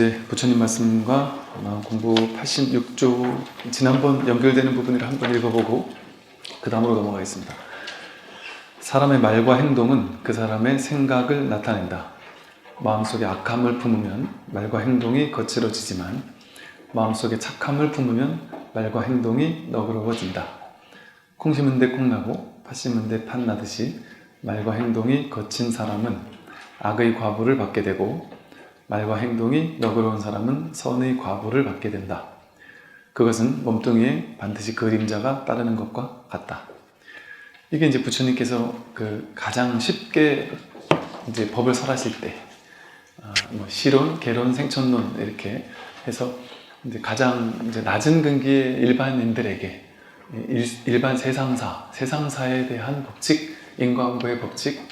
이제 부처님 말씀과 공부 86조 지난번 연결되는 부분을 한번 읽어보고 그 다음으로 넘어가겠습니다. 사람의 말과 행동은 그 사람의 생각을 나타낸다. 마음속에 악함을 품으면 말과 행동이 거칠어지지만 마음속에 착함을 품으면 말과 행동이 너그러워진다. 콩 심은 데 콩 나고 팥 심은 데 팥 나듯이 말과 행동이 거친 사람은 악의 과보를 받게 되고 말과 행동이 너그러운 사람은 선의 과보를 받게 된다. 그것은 몸뚱이에 반드시 그림자가 따르는 것과 같다. 이게 이제 부처님께서 가장 쉽게 이제 법을 설하실 때, 시론, 계론, 생천론 이렇게 해서 이제 가장 이제 낮은 근기의 일반인들에게 일반 세상사에 대한 법칙, 인과응보의 법칙,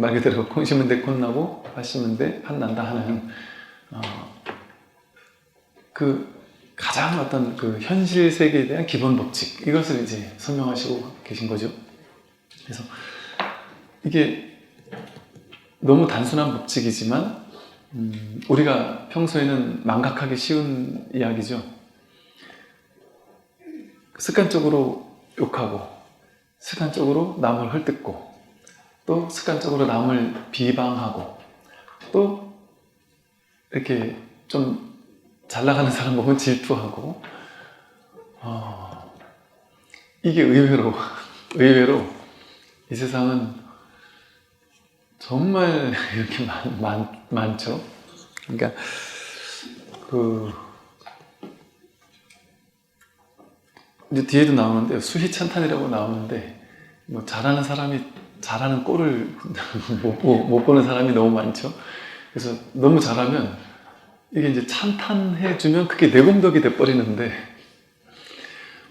말 그대로 콩 심은 데 콩 나고 팥 심은 데 팥 난다 하는 가장 어떤 현실 세계에 대한 기본 법칙, 이것을 이제 설명하시고 계신 거죠. 그래서 이게 너무 단순한 법칙이지만 우리가 평소에는 망각하기 쉬운 이야기죠. 습관적으로 욕하고 습관적으로 남을 헐뜯고 또 습관적으로 남을 비방하고 또 이렇게 좀 잘 나가는 사람 보면 질투하고 이게 의외로 이 세상은 정말 이렇게 많죠. 그러니까 이제 뒤에도 나오는데 수희찬탄이라고 나오는데 뭐 잘하는 사람이 잘하는 꼴을 못 보는 사람이 너무 많죠. 그래서 너무 잘하면 이게 이제 찬탄해주면 그게 내공덕이 돼버리는데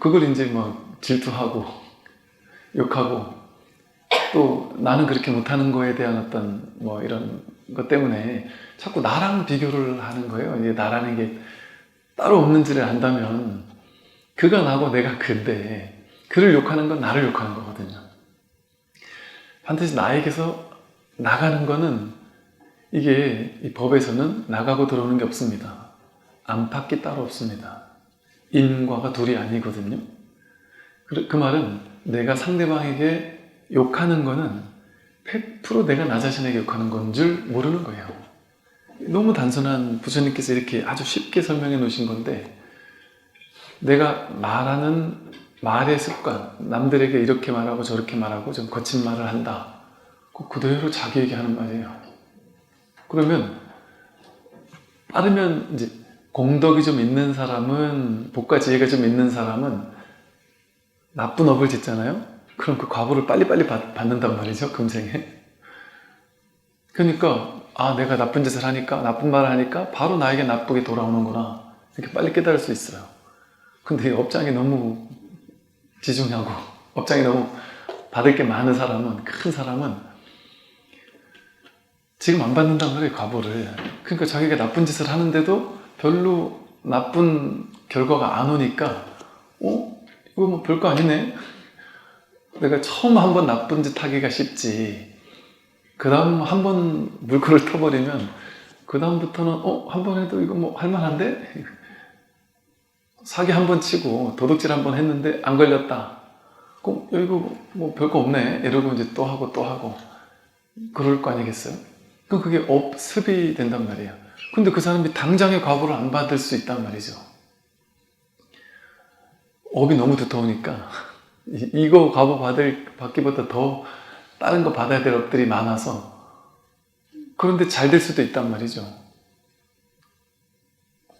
그걸 이제 뭐 질투하고 욕하고 또 나는 그렇게 못하는 거에 대한 어떤 뭐 이런 것 때문에 자꾸 나랑 비교를 하는 거예요. 이게 나라는 게 따로 없는지를 안다면 그가 나고 내가 그인데 그를 욕하는 건 나를 욕하는 거거든요. 반드시 나에게서 나가는 거는 이게 이 법에서는 나가고 들어오는 게 없습니다. 안팎이 따로 없습니다. 인과가 둘이 아니거든요. 그 말은 내가 상대방에게 욕하는 거는 100% 내가 나 자신에게 욕하는 건 줄 모르는 거예요. 너무 단순한 부처님께서 이렇게 아주 쉽게 설명해 놓으신 건데 내가 말하는 말의 습관, 남들에게 이렇게 말하고 저렇게 말하고 좀 거친 말을 한다. 그대로 자기에게 하는 말이에요. 그러면 빠르면 이제 공덕이 좀 있는 사람은, 복과 지혜가 좀 있는 사람은 나쁜 업을 짓잖아요. 그럼 그 과보를 빨리빨리 받는단 말이죠, 금생에. 그러니까 내가 나쁜 짓을 하니까, 나쁜 말을 하니까 바로 나에게 나쁘게 돌아오는구나, 이렇게 빨리 깨달을 수 있어요. 근데 업장이 너무 지중하고 업장이 너무 받을 게 많은 사람은, 큰 사람은 지금 안 받는단 말이에요, 과보를. 그러니까 자기가 나쁜 짓을 하는데도 별로 나쁜 결과가 안 오니까 이거 뭐 별거 아니네. 내가 처음 한번 나쁜 짓 하기가 쉽지, 그 다음 한 번 물꼬를 터버리면 그 다음부터는 한 번 해도 이거 뭐 할만한데? 사기 한 번 치고 도둑질 한 번 했는데 안 걸렸다. 이거 뭐 별거 없네, 이러고 이제 또 하고 그럴 거 아니겠어요? 그럼 그게 업습이 된단 말이에요. 근데 그 사람이 당장의 과보를 안 받을 수 있단 말이죠. 업이 너무 두터우니까 이거 과보 받기보다 더 다른 거 받아야 될 업들이 많아서, 그런데 잘 될 수도 있단 말이죠.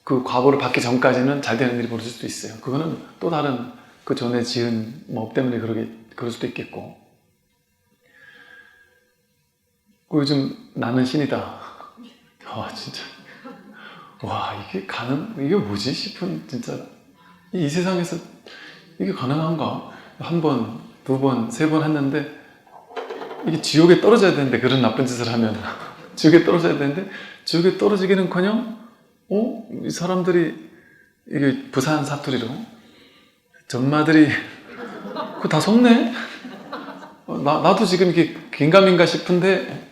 그 과보를 받기 전까지는 잘 되는 일이 벌어질 수도 있어요. 그거는 또 다른 그 전에 지은 업 때문에 그럴 수도 있겠고. 요즘 나는 신이다. 진짜. 이게 뭐지 싶은, 진짜. 이 세상에서 이게 가능한가? 한 번, 두 번, 세 번 했는데, 이게 지옥에 떨어져야 되는데, 그런 나쁜 짓을 하면. 지옥에 떨어져야 되는데, 지옥에 떨어지기는 커녕, 이 사람들이, 이게 부산 사투리로, 전마들이, 그거 다 속네? 나도 지금 이게 긴가민가 싶은데,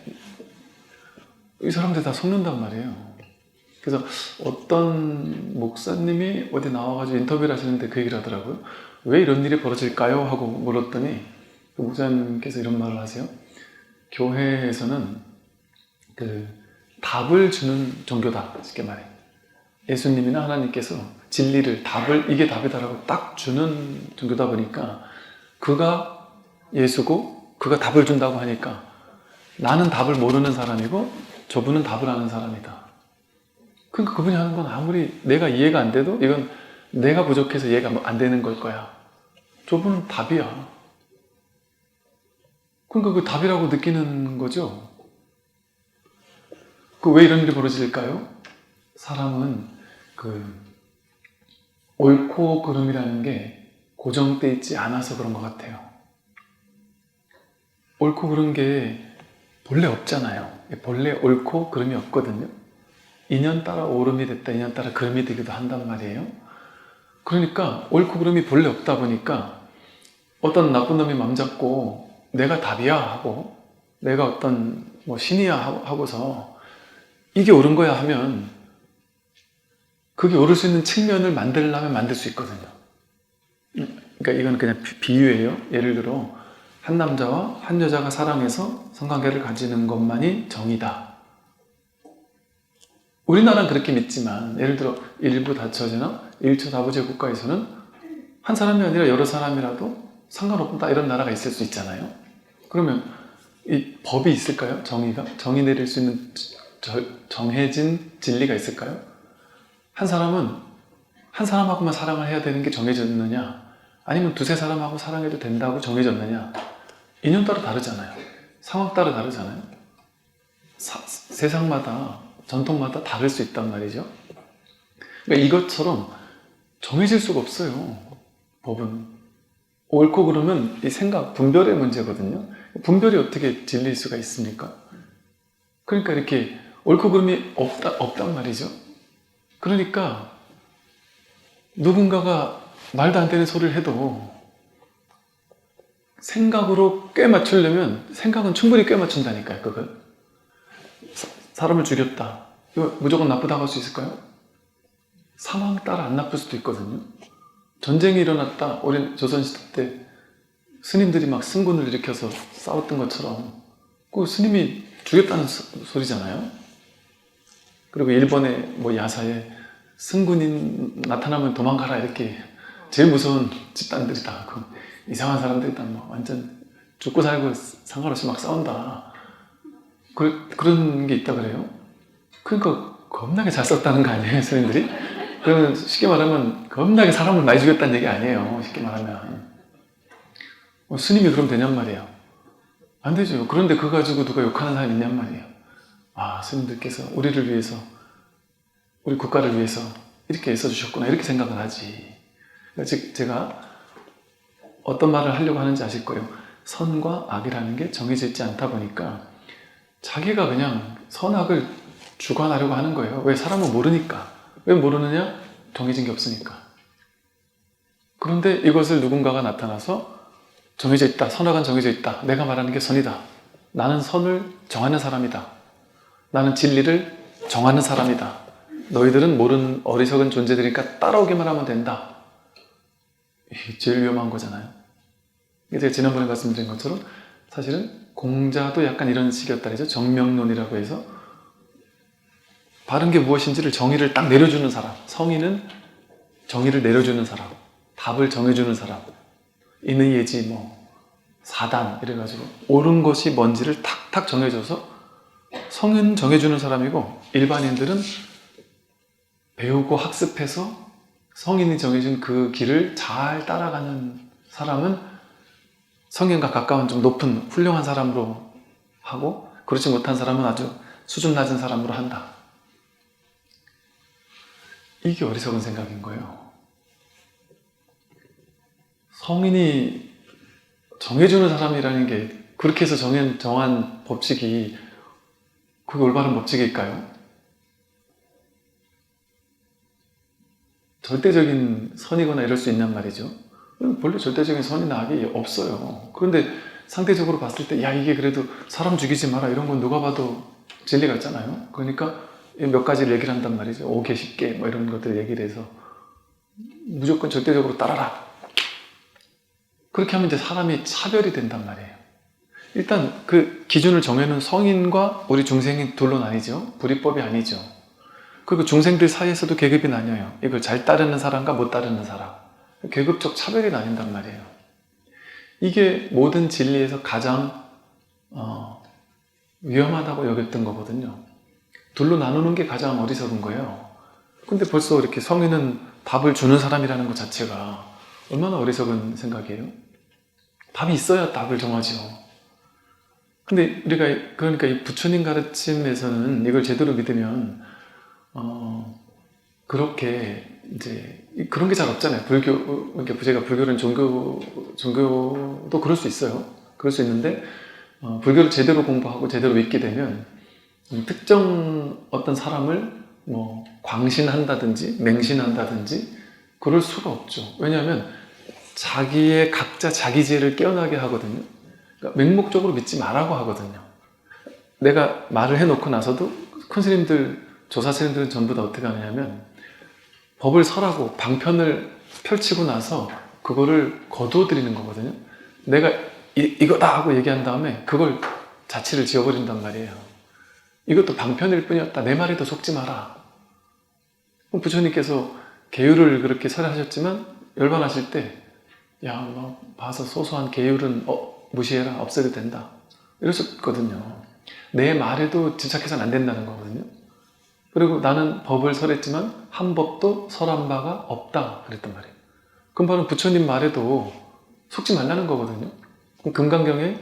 이 사람들 다 속는단 말이에요. 그래서 어떤 목사님이 어디 나와가지고 인터뷰를 하시는데 그 얘기를 하더라고요. 왜 이런 일이 벌어질까요? 하고 물었더니 그 목사님께서 이런 말을 하세요. 교회에서는 그 답을 주는 종교다, 쉽게 말해. 예수님이나 하나님께서 진리를, 답을, 이게 답이다라고 딱 주는 종교다 보니까 그가 예수고 그가 답을 준다고 하니까 나는 답을 모르는 사람이고 저분은 답을 아는 사람이다. 그러니까 그분이 하는 건 아무리 내가 이해가 안 돼도 이건 내가 부족해서 이해가 안 되는 걸 거야. 저분은 답이야. 그러니까 그 답이라고 느끼는 거죠. 그 왜 이런 일이 벌어질까요? 사람은 그 옳고 그름이라는 게 고정돼 있지 않아서 그런 것 같아요. 옳고 그른 게 본래 없잖아요. 본래 옳고 그름이 없거든요. 인연 따라 옳음이 됐다, 인연 따라 그름이 되기도 한단 말이에요. 그러니까 옳고 그름이 본래 없다 보니까 어떤 나쁜 놈이 맘 잡고 내가 답이야 하고 내가 어떤 뭐 신이야 하고서 이게 옳은 거야 하면 그게 옳을 수 있는 측면을 만들려면 만들 수 있거든요. 그러니까 이건 그냥 비유예요. 예를 들어 한 남자와 한 여자가 사랑해서 성관계를 가지는 것만이 정의다. 우리나라는 그렇게 믿지만 예를 들어 일부 다처제나 일처 다부제 국가에서는 한 사람이 아니라 여러 사람이라도 상관없다 이런 나라가 있을 수 있잖아요. 그러면 이 법이 있을까요? 정의가? 정의 내릴 수 있는 정해진 진리가 있을까요? 한 사람은 한 사람하고만 사랑을 해야 되는 게 정해졌느냐, 아니면 두세 사람하고 사랑해도 된다고 정해졌느냐, 인연 따라 다르잖아요. 상황 따라 다르잖아요. 세상마다 전통마다 다를 수 있단 말이죠. 그러니까 이것처럼 정해질 수가 없어요. 법은 옳고 그름은 이 생각, 분별의 문제거든요. 분별이 어떻게 진리일 수가 있습니까? 그러니까 이렇게 옳고 그름이 없단 말이죠. 그러니까 누군가가 말도 안 되는 소리를 해도 생각으로 꽤 맞추려면 생각은 충분히 꽤 맞춘다니까요. 그걸 사람을 죽였다, 이거 무조건 나쁘다고 할 수 있을까요? 상황 따라 안 나쁠 수도 있거든요. 전쟁이 일어났다, 우리 조선시대 때 스님들이 막 승군을 일으켜서 싸웠던 것처럼 그 스님이 죽였다는 소리잖아요. 그리고 일본의 뭐 야사에 승군이 나타나면 도망가라, 이렇게 제일 무서운 집단들이다, 그 이상한 사람들이다, 뭐 완전 죽고 살고 상관없이 막 싸운다, 그런 게 있다 그래요. 그러니까 겁나게 잘 썼다는 거 아니에요, 스님들이? 그러면 쉽게 말하면 겁나게 사람을 많이 죽였다는 얘기 아니에요, 쉽게 말하면. 스님이 그럼 되냔 말이에요. 안 되죠. 그런데 그거 가지고 누가 욕하는 사람이 있냔 말이에요. 아, 스님들께서 우리를 위해서, 우리 국가를 위해서 이렇게 애써주셨구나, 이렇게 생각을 하지. 즉 제가 어떤 말을 하려고 하는지 아실 거예요. 선과 악이라는 게 정해져 있지 않다 보니까 자기가 그냥 선악을 주관하려고 하는 거예요. 왜? 사람은 모르니까. 왜 모르느냐? 정해진 게 없으니까. 그런데 이것을 누군가가 나타나서 정해져 있다, 선악은 정해져 있다, 내가 말하는 게 선이다, 나는 선을 정하는 사람이다, 나는 진리를 정하는 사람이다, 너희들은 모르는 어리석은 존재들이니까 따라오기만 하면 된다. 이게 제일 위험한 거잖아요. 제가 지난번에 말씀드린 것처럼 사실은 공자도 약간 이런 식이었다 그러죠. 정명론이라고 해서 바른 게 무엇인지를, 정의를 딱 내려주는 사람, 성인은 정의를 내려주는 사람, 답을 정해주는 사람, 인의예지 뭐 사단 이래가지고 옳은 것이 뭔지를 탁탁 정해줘서 성인 정해주는 사람이고, 일반인들은 배우고 학습해서 성인이 정해준 그 길을 잘 따라가는 사람은 성인과 가까운 좀 높은 훌륭한 사람으로 하고, 그렇지 못한 사람은 아주 수준 낮은 사람으로 한다. 이게 어리석은 생각인 거예요. 성인이 정해주는 사람이라는 게, 그렇게 해서 정한 법칙이 그게 올바른 법칙일까요? 절대적인 선이거나 이럴 수 있냔 말이죠. 본래 절대적인 선이나 악이 없어요. 그런데 상대적으로 봤을 때 야, 이게 그래도 사람 죽이지 마라, 이런 건 누가 봐도 진리가 있잖아요. 그러니까 몇 가지를 얘기를 한단 말이죠. 5개, 10개 뭐 이런 것들 얘기를 해서 무조건 절대적으로 따라라. 그렇게 하면 이제 사람이 차별이 된단 말이에요. 일단 그 기준을 정해놓은 성인과 우리 중생이 둘로 나뉘죠. 불이법이 아니죠. 그리고 중생들 사이에서도 계급이 나뉘어요. 이걸 잘 따르는 사람과 못 따르는 사람. 계급적 차별이 나뉜단 말이에요. 이게 모든 진리에서 가장 위험하다고 여겼던 거거든요. 둘로 나누는 게 가장 어리석은 거예요. 근데 벌써 이렇게 성인은 답을 주는 사람이라는 것 자체가 얼마나 어리석은 생각이에요? 답이 있어야 답을 정하죠. 근데 우리가 그러니까 이 부처님 가르침에서는 이걸 제대로 믿으면 그렇게 이제 그런 게 잘 없잖아요. 불교, 그러니까 제가 불교는 종교도 그럴 수 있어요. 그럴 수 있는데 불교를 제대로 공부하고 제대로 믿게 되면 특정 어떤 사람을 뭐 광신한다든지 맹신한다든지 그럴 수가 없죠. 왜냐하면 자기의 각자 자기 지혜를 깨어나게 하거든요. 그러니까 맹목적으로 믿지 말라고 하거든요. 내가 말을 해놓고 나서도 큰 스님들, 조사 스님들은 전부 다 어떻게 하냐면 법을 설하고 방편을 펼치고 나서 그거를 거두어드리는 거거든요. 내가 이거다 하고 얘기한 다음에 그걸 자취를 지어버린단 말이에요. 이것도 방편일 뿐이었다. 내 말에도 속지 마라. 부처님께서 계율을 그렇게 설하셨지만 열반하실 때 야, 뭐 봐서 소소한 계율은 무시해라. 없애도 된다. 이러셨거든요. 내 말에도 집착해서는 안 된다는 거거든요. 그리고 나는 법을 설했지만 한 법도 설한 바가 없다 그랬단 말이에요. 그럼 바로 부처님 말에도 속지 말라는 거거든요. 금강경에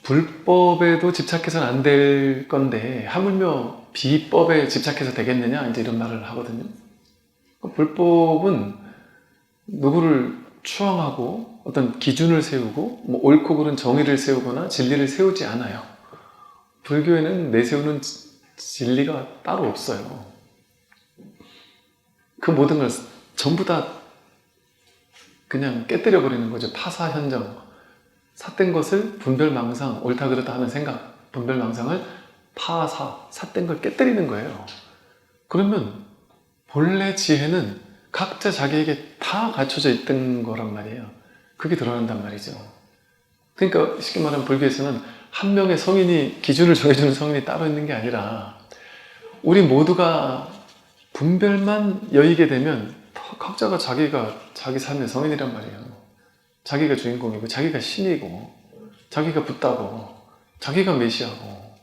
불법에도 집착해서는 안 될 건데 하물며 비법에 집착해서 되겠느냐 이제 이런 말을 하거든요. 불법은 누구를 추앙하고 어떤 기준을 세우고 뭐 옳고 그른 정의를 세우거나 진리를 세우지 않아요. 불교에는 내세우는 진리가 따로 없어요. 그 모든 걸 전부 다 그냥 깨뜨려 버리는 거죠. 파사현정. 삿된 것을 분별망상, 옳다 그르다 하는 생각, 분별망상을 파사, 삿된 걸 깨뜨리는 거예요. 그러면 본래 지혜는 각자 자기에게 다 갖춰져 있던 거란 말이에요. 그게 드러난단 말이죠. 그러니까 쉽게 말하면 불교에서는 한 명의 성인이, 기준을 정해주는 성인이 따로 있는 게 아니라 우리 모두가 분별만 여의게 되면 각자가 자기 삶의 성인이란 말이에요. 자기가 주인공이고 자기가 신이고 자기가 붓다고 자기가 메시아고,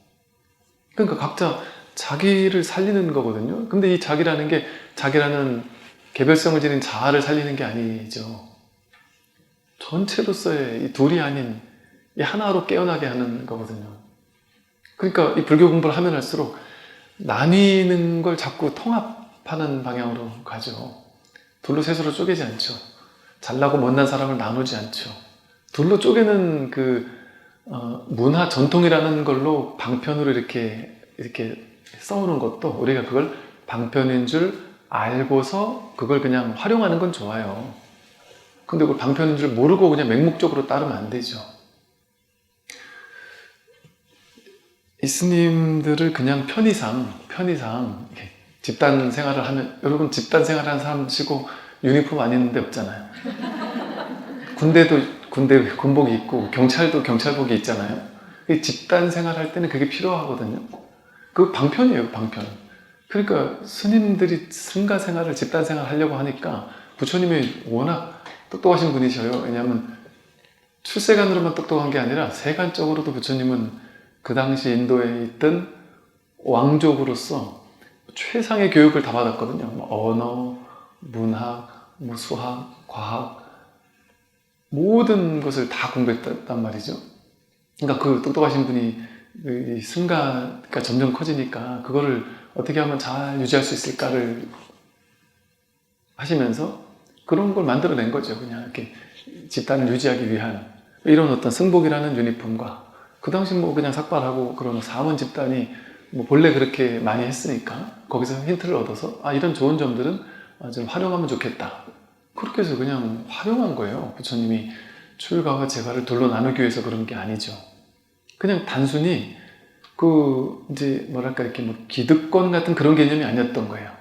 그러니까 각자 자기를 살리는 거거든요. 근데 이 자기라는 게 자기라는 개별성을 지닌 자아를 살리는 게 아니죠. 전체로서의 이 둘이 아닌 이 하나로 깨어나게 하는 거거든요. 그러니까 이 불교 공부를 하면 할수록 나뉘는 걸 자꾸 통합하는 방향으로 가죠. 둘로 셋으로 쪼개지 않죠. 잘나고 못난 사람을 나누지 않죠. 둘로 쪼개는 그 문화 전통이라는 걸로 방편으로 이렇게 써오는 것도 우리가 그걸 방편인 줄 알고서 그걸 그냥 활용하는 건 좋아요. 근데 그걸 방편인 줄 모르고 그냥 맹목적으로 따르면 안 되죠. 이 스님들을 그냥 편의상 집단 생활을 하면, 여러분 집단 생활하는 사람 치고 유니폼 안 입는 데 없잖아요. 군대도 군복이 있고 경찰도 경찰복이 있잖아요. 집단 생활할 때는 그게 필요하거든요. 그 방편이에요, 방편. 그러니까 스님들이 승가 생활을 집단 생활 하려고 하니까 부처님이 워낙 똑똑하신 분이셔요. 왜냐하면 출세간으로만 똑똑한 게 아니라 세간적으로도 부처님은 그 당시 인도에 있던 왕족으로서 최상의 교육을 다 받았거든요. 언어, 문학, 수학, 과학 모든 것을 다 공부했단 말이죠. 그러니까 그 똑똑하신 분이 이 승가가 점점 커지니까 그거를 어떻게 하면 잘 유지할 수 있을까를 하시면서 그런 걸 만들어낸 거죠. 그냥 이렇게 집단을 유지하기 위한 이런 어떤 승복이라는 유니폼과 그 당시 뭐 그냥 삭발하고 그런 사원 집단이 뭐 본래 그렇게 많이 했으니까 거기서 힌트를 얻어서 이런 좋은 점들은 좀 활용하면 좋겠다. 그렇게 해서 그냥 활용한 거예요. 부처님이 출가와 제가를 둘로 나누기 위해서 그런 게 아니죠. 그냥 단순히 이제 뭐랄까 이렇게 뭐 기득권 같은 그런 개념이 아니었던 거예요.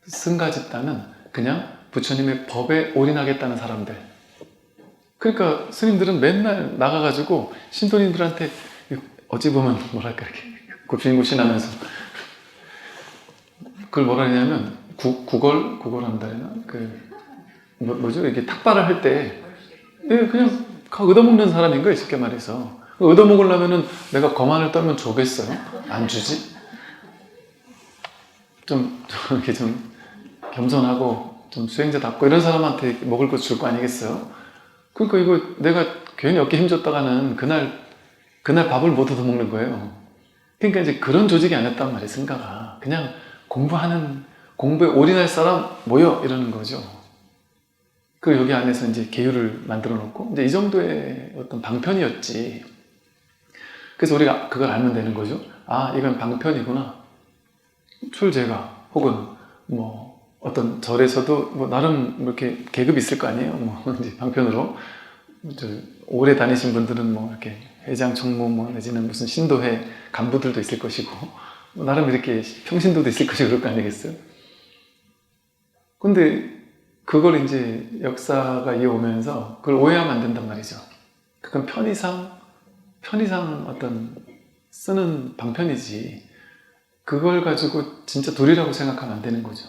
승가 집단은 그냥 부처님의 법에 올인하겠다는 사람들. 그러니까 스님들은 맨날 나가가지고 신도님들한테 어찌 보면 뭐랄까 이렇게 굽신굽신하면서 그걸 뭐라 하냐면 구걸한다 해나 뭐죠 이게 탁발을 할 때 그냥 얻어먹는 사람인 거예요, 쉽게 말해서. 얻어먹으려면은 내가 거만을 떨면 주겠어요? 안 주지? 좀 이렇게 좀 겸손하고 좀 수행자답고 이런 사람한테 먹을 거 줄 거 아니겠어요? 그러니까 이거 내가 괜히 어깨 힘줬다가는 그날 밥을 못 얻어먹는 거예요. 그러니까 이제 그런 조직이 아니었단 말이에요, 승가가. 그냥 공부에 올인할 사람 모여 이러는 거죠. 그 여기 안에서 이제 계율을 만들어 놓고 이제 이 정도의 어떤 방편이었지. 그래서 우리가 그걸 알면 되는 거죠. 아, 이건 방편이구나. 출제가 혹은 뭐 어떤 절에서도 뭐 나름 이렇게 계급이 있을 거 아니에요. 뭐 이제 방편으로 오래 다니신 분들은 뭐 이렇게 회장, 총무 뭐 내지는 무슨 신도회 간부들도 있을 것이고 뭐 나름 이렇게 평신도도 있을 것이고 그럴 거 아니겠어요? 근데 그걸 이제 역사가 이어오면서 그걸 오해하면 안 된단 말이죠. 그건 편의상 어떤 쓰는 방편이지 그걸 가지고 진짜 도리라고 생각하면 안 되는 거죠.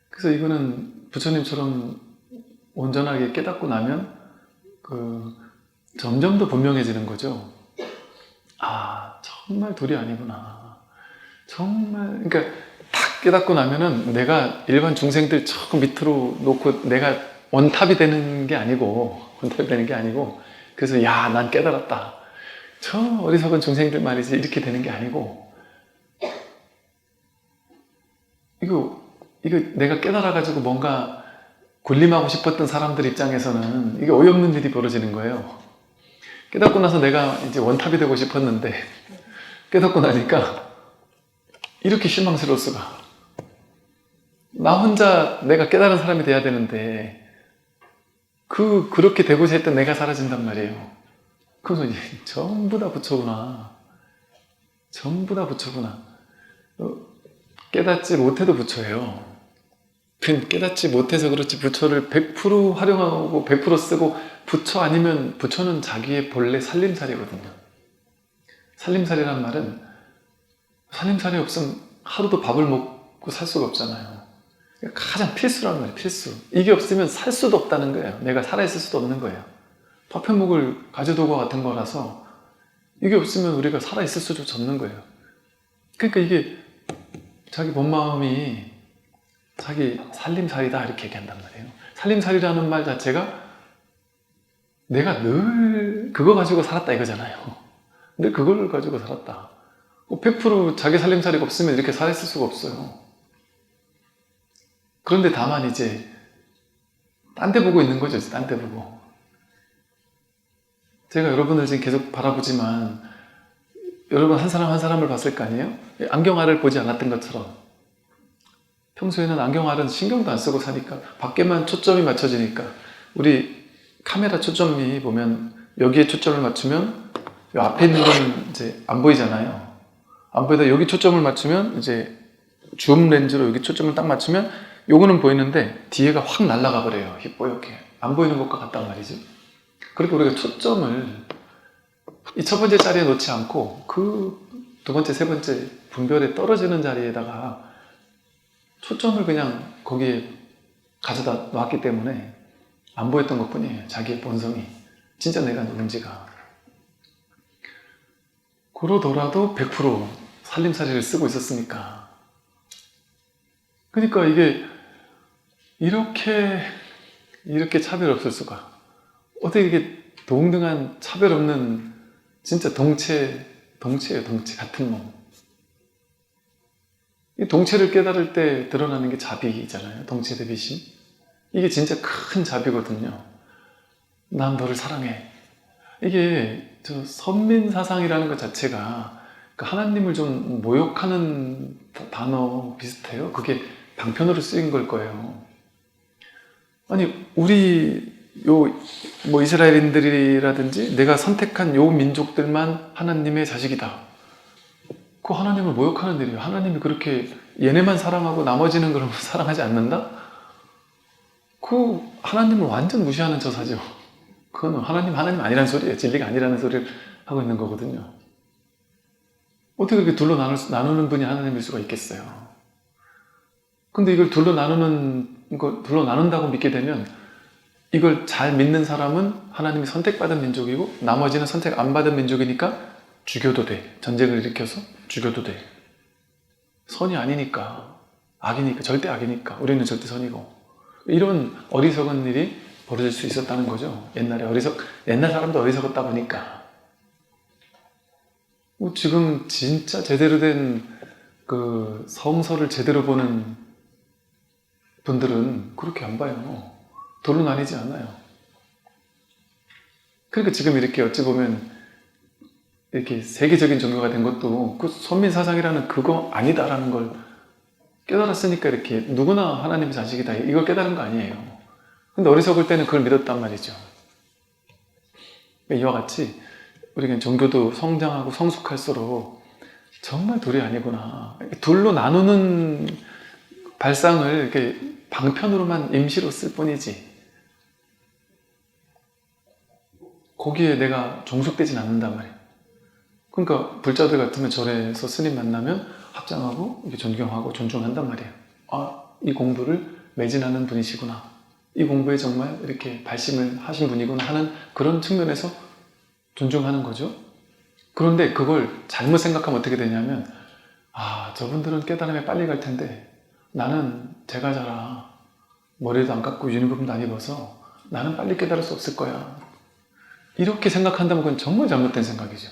그래서 이거는 부처님처럼 온전하게 깨닫고 나면 점점 더 분명해지는 거죠. 아, 정말 도리 아니구나. 정말 그러니까 탁 깨닫고 나면은 내가 일반 중생들 조금 밑으로 놓고 내가 원탑이 되는 게 아니고 그래서 야, 난 깨달았다. 저 어리석은 중생들 말이지 이렇게 되는 게 아니고 이거 내가 깨달아가지고 뭔가 군림하고 싶었던 사람들 입장에서는 이게 어이없는 일이 벌어지는 거예요. 깨닫고 나서 내가 이제 원탑이 되고 싶었는데 깨닫고 나니까 이렇게 실망스러울 수가. 나 혼자 내가 깨달은 사람이 돼야 되는데 그렇게 되고자 했던 내가 사라진단 말이에요. 그래서 이제 전부 다 부처구나. 전부 다 부처구나. 깨닫지 못해도 부처예요. 깨닫지 못해서 그렇지 부처를 100% 활용하고 100% 쓰고 부처 아니면 부처는 자기의 본래 살림살이거든요. 살림살이란 말은 살림살이 없으면 하루도 밥을 먹고 살 수가 없잖아요. 가장 필수라는 말이에요. 필수. 이게 없으면 살 수도 없다는 거예요. 내가 살아있을 수도 없는 거예요. 밥 해먹을 가재도구와 같은 거라서 이게 없으면 우리가 살아있을 수조차 없는 거예요. 그러니까 이게 자기 본 마음이 자기 살림살이다 이렇게 얘기한단 말이에요. 살림살이라는 말 자체가 내가 늘 그거 가지고 살았다 이거잖아요. 늘 그걸 가지고 살았다. 100% 자기 살림살이가 없으면 이렇게 살아있을 수가 없어요. 그런데 다만 이제 딴 데 보고 있는 거죠. 딴 데 보고. 제가 여러분을 지금 계속 바라보지만 여러분 한 사람 한 사람을 봤을 거 아니에요? 안경알을 보지 않았던 것처럼 평소에는 안경알은 신경도 안 쓰고 사니까 밖에만 초점이 맞춰지니까 우리 카메라 초점이 보면 여기에 초점을 맞추면 이 앞에 있는 건 이제 안 보이잖아요. 안 보이다 여기 초점을 맞추면 이제 줌 렌즈로 여기 초점을 딱 맞추면 요거는 보이는데 뒤에가 확 날아가 버려요. 뽀얗게 안 보이는 것과 같단 말이죠. 그렇게 우리가 초점을 이 첫 번째 자리에 놓지 않고 그 두 번째, 세 번째 분별에 떨어지는 자리에다가 초점을 그냥 거기에 가져다 놨기 때문에 안 보였던 것 뿐이에요. 자기의 본성이 진짜 내가 누군지가. 그러더라도 100% 살림살이를 쓰고 있었으니까. 그러니까 이게 이렇게 차별 없을 수가. 어떻게 이게 동등한 차별 없는 진짜 동체예요. 동체 같은 몸. 이 동체를 깨달을 때 드러나는 게 자비잖아요. 동체 대비심. 이게 진짜 큰 자비거든요. 난 너를 사랑해. 이게 저 선민사상이라는 것 자체가 하나님을 좀 모욕하는 단어 비슷해요. 그게 방편으로 쓰인 걸 거예요. 아니 우리 뭐 이스라엘인들이라든지 내가 선택한 요 민족들만 하나님의 자식이다. 그 하나님을 모욕하는 일이에요. 하나님이 그렇게 얘네만 사랑하고 나머지는 그러면 사랑하지 않는다? 그 하나님을 완전 무시하는 처사죠. 그건 하나님 아니라는 소리예요. 진리가 아니라는 소리를 하고 있는 거거든요. 어떻게 그렇게 둘로 나누는 분이 하나님일 수가 있겠어요. 근데 이걸 둘로 나눈다고 믿게 되면 이걸 잘 믿는 사람은 하나님이 선택받은 민족이고 나머지는 선택 안 받은 민족이니까 죽여도 돼. 전쟁을 일으켜서 죽여도 돼. 선이 아니니까. 악이니까. 절대 악이니까. 우리는 절대 선이고. 이런 어리석은 일이 벌어질 수 있었다는 거죠. 옛날 사람도 어리석었다 보니까. 지금 진짜 제대로 된 그 성서를 제대로 보는 분들은 그렇게 안 봐요. 돌로 나뉘지 않아요. 그러니까 지금 이렇게 어찌 보면 이렇게 세계적인 종교가 된 것도 그 선민사상이라는 그거 아니다라는 걸 깨달았으니까 이렇게 누구나 하나님의 자식이다 이걸 깨달은 거 아니에요. 근데 어리석을 때는 그걸 믿었단 말이죠. 이와 같이 우리가 종교도 성장하고 성숙할수록 정말 둘이 아니구나. 둘로 나누는 발상을 이렇게 방편으로만 임시로 쓸 뿐이지 거기에 내가 종속되진 않는단 말이에요. 그러니까 불자들 같으면 절에서 스님 만나면 합장하고 이렇게 존경하고 존중한단 말이에요. 아, 이 공부를 매진하는 분이시구나. 이 공부에 정말 이렇게 발심을 하신 분이구나 하는 그런 측면에서 존중하는 거죠. 그런데 그걸 잘못 생각하면 어떻게 되냐면 아, 저분들은 깨달음에 빨리 갈 텐데 나는 제가 자라 머리도 안 감고 유니폼도 안 입어서 나는 빨리 깨달을 수 없을 거야. 이렇게 생각한다면 그건 정말 잘못된 생각이죠.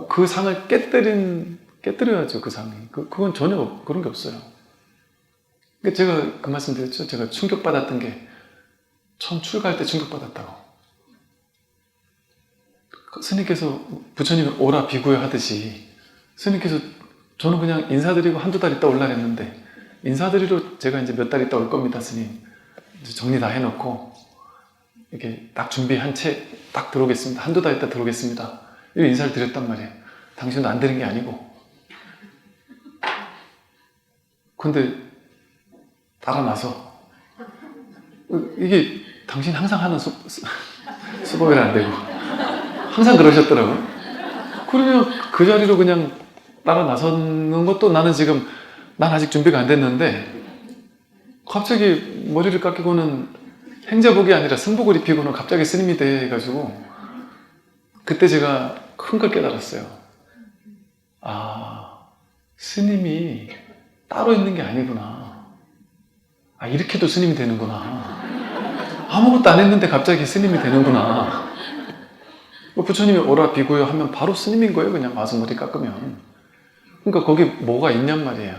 그 상을 깨뜨려야죠, 그 상이. 그건 전혀 그런 게 없어요. 그러니까 제가 그 말씀 드렸죠. 제가 충격받았던 게 처음 출가할 때 충격받았다고. 스님께서 부처님이 오라 비구여 하듯이 스님께서 저는 그냥 인사드리고 한두 달 있다 올라 했는데 인사드리러 제가 이제 몇 달 있다 올 겁니다, 스님. 정리 다 해놓고 이렇게 딱 준비한 채 딱 들어오겠습니다. 한두 달 있다 들어오겠습니다. 이런 인사를 드렸단 말이에요. 당신도 안 드린 게 아니고. 근데 따라 나서 이게 당신 항상 하는 수법이라 안 되고 항상 그러셨더라고요. 그러면 그 자리로 그냥 따라 나서는 것도 난 아직 준비가 안 됐는데 갑자기 머리를 깎이고는 행자복이 아니라 승복을 입히고는 갑자기 스님이 돼가지고 그때 제가 큰 걸 깨달았어요. 아, 스님이 따로 있는 게 아니구나. 아, 이렇게도 스님이 되는구나. 아무것도 안 했는데 갑자기 스님이 되는구나. 부처님이 오라 비구요 하면 바로 스님인 거예요. 그냥 와서 머리 깎으면. 그러니까 거기 뭐가 있냔 말이에요.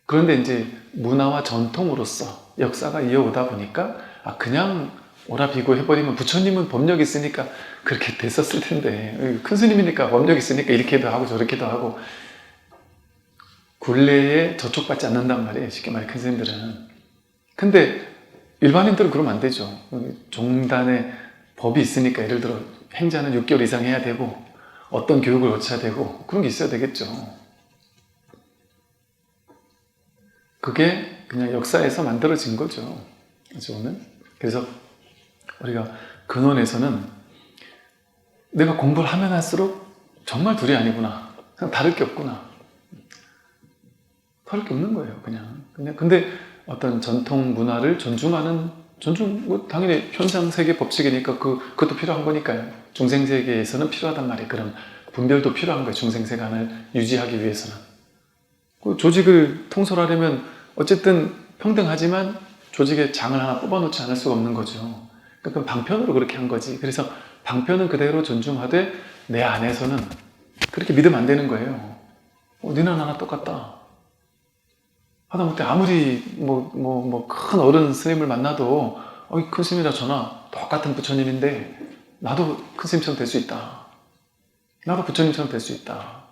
그런데 이제 문화와 전통으로서 역사가 이어오다 보니까 그냥 오라 비구 해버리면 부처님은 법력이 있으니까 그렇게 됐었을 텐데 큰 스님이니까 법력이 있으니까 이렇게도 하고 저렇게도 하고 굴레에 저촉받지 않는단 말이에요. 쉽게 말해 큰 스님들은. 근데 일반인들은 그러면 안 되죠. 종단에 법이 있으니까 예를 들어 행자는 6개월 이상 해야 되고 어떤 교육을 거쳐야 되고 그런 게 있어야 되겠죠. 그게 그냥 역사에서 만들어진 거죠. 그래서 우리가 근원에서는 내가 공부를 하면 할수록 정말 둘이 아니구나. 그냥 다를 게 없구나. 다를 게 없는 거예요. 그냥. 근데 어떤 전통 문화를 당연히 현상세계 법칙이니까 그것도 필요한 거니까요. 중생세계에서는 필요하단 말이에요. 그럼 분별도 필요한 거예요. 중생세간을 유지하기 위해서는. 그 조직을 통솔하려면 어쨌든 평등하지만 조직에 장을 하나 뽑아놓지 않을 수가 없는 거죠. 그러니까 방편으로 그렇게 한 거지. 그래서 방편은 그대로 존중하되 내 안에서는 그렇게 믿으면 안 되는 거예요. 니는 나나 똑같다. 하다못해 아무리 큰 어른 스님을 만나도 큰 스님이라 저나 똑같은 부처님인데 나도 큰 스님처럼 될 수 있다. 나도 부처님처럼 될 수 있다.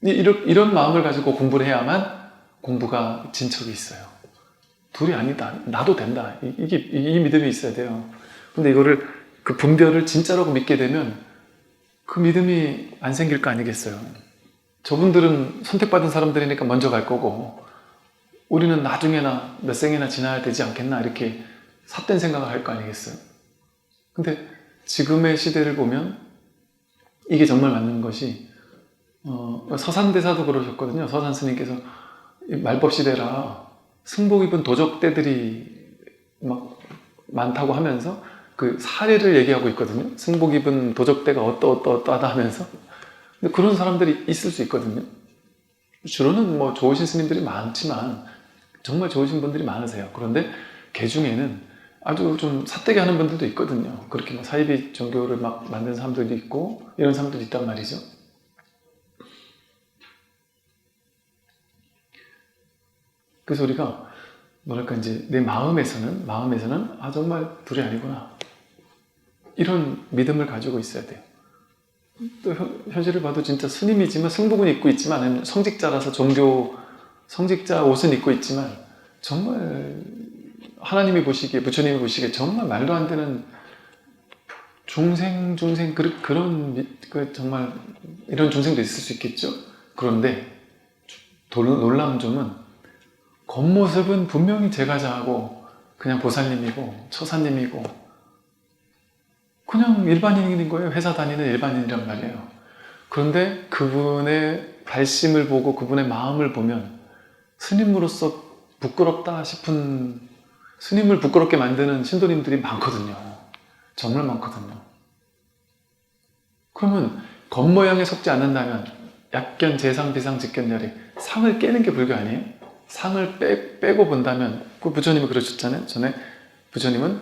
이런 마음을 가지고 공부를 해야만 공부가 진척이 있어요. 둘이 아니다. 나도 된다. 이 믿음이 있어야 돼요. 근데 이거를 그 분별을 진짜라고 믿게 되면 그 믿음이 안 생길 거 아니겠어요. 저분들은 선택받은 사람들이니까 먼저 갈 거고 우리는 나중에나 몇 생이나 지나야 되지 않겠나 이렇게 삿된 생각을 할 거 아니겠어요. 근데 지금의 시대를 보면 이게 정말 맞는 것이 서산대사도 그러셨거든요. 서산 스님께서 말법 시대라 승복 입은 도적대들이 막 많다고 하면서 그 사례를 얘기하고 있거든요. 승복 입은 도적대가 어떠하다 하면서. 근데 그런 사람들이 있을 수 있거든요. 주로는 뭐 좋으신 스님들이 많지만 정말 좋으신 분들이 많으세요. 그런데 개 중에는 아주 좀 삿되게 하는 분들도 있거든요. 그렇게 막 사이비 종교를 막 만드는 사람들도 있고 이런 사람들도 있단 말이죠. 그래서 우리가 뭐랄까 이제 내 마음에서는 아 정말 둘이 아니구나 이런 믿음을 가지고 있어야 돼요. 또 현실을 봐도 진짜 스님이지만 승복은 입고 있지만 성직자라서 종교 성직자 옷은 입고 있지만 정말 하나님이 보시기에 부처님이 보시기에 정말 말도 안 되는 중생 그런 정말 이런 중생도 있을 수 있겠죠. 그런데 놀라운 점은 겉모습은 분명히 제가자하고 그냥 보살님이고 처사님이고 그냥 일반인인 거예요. 회사 다니는 일반인이란 말이에요. 그런데 그분의 발심을 보고 그분의 마음을 보면 스님으로서 부끄럽다 싶은 스님을 부끄럽게 만드는 신도님들이 많거든요. 정말 많거든요. 그러면 겉모양에 속지 않는다면 약견, 재상, 비상, 직견열이 상을 깨는 게 불교 아니에요? 상을 빼고 본다면 그 부처님이 그러셨잖아요. 전에 부처님은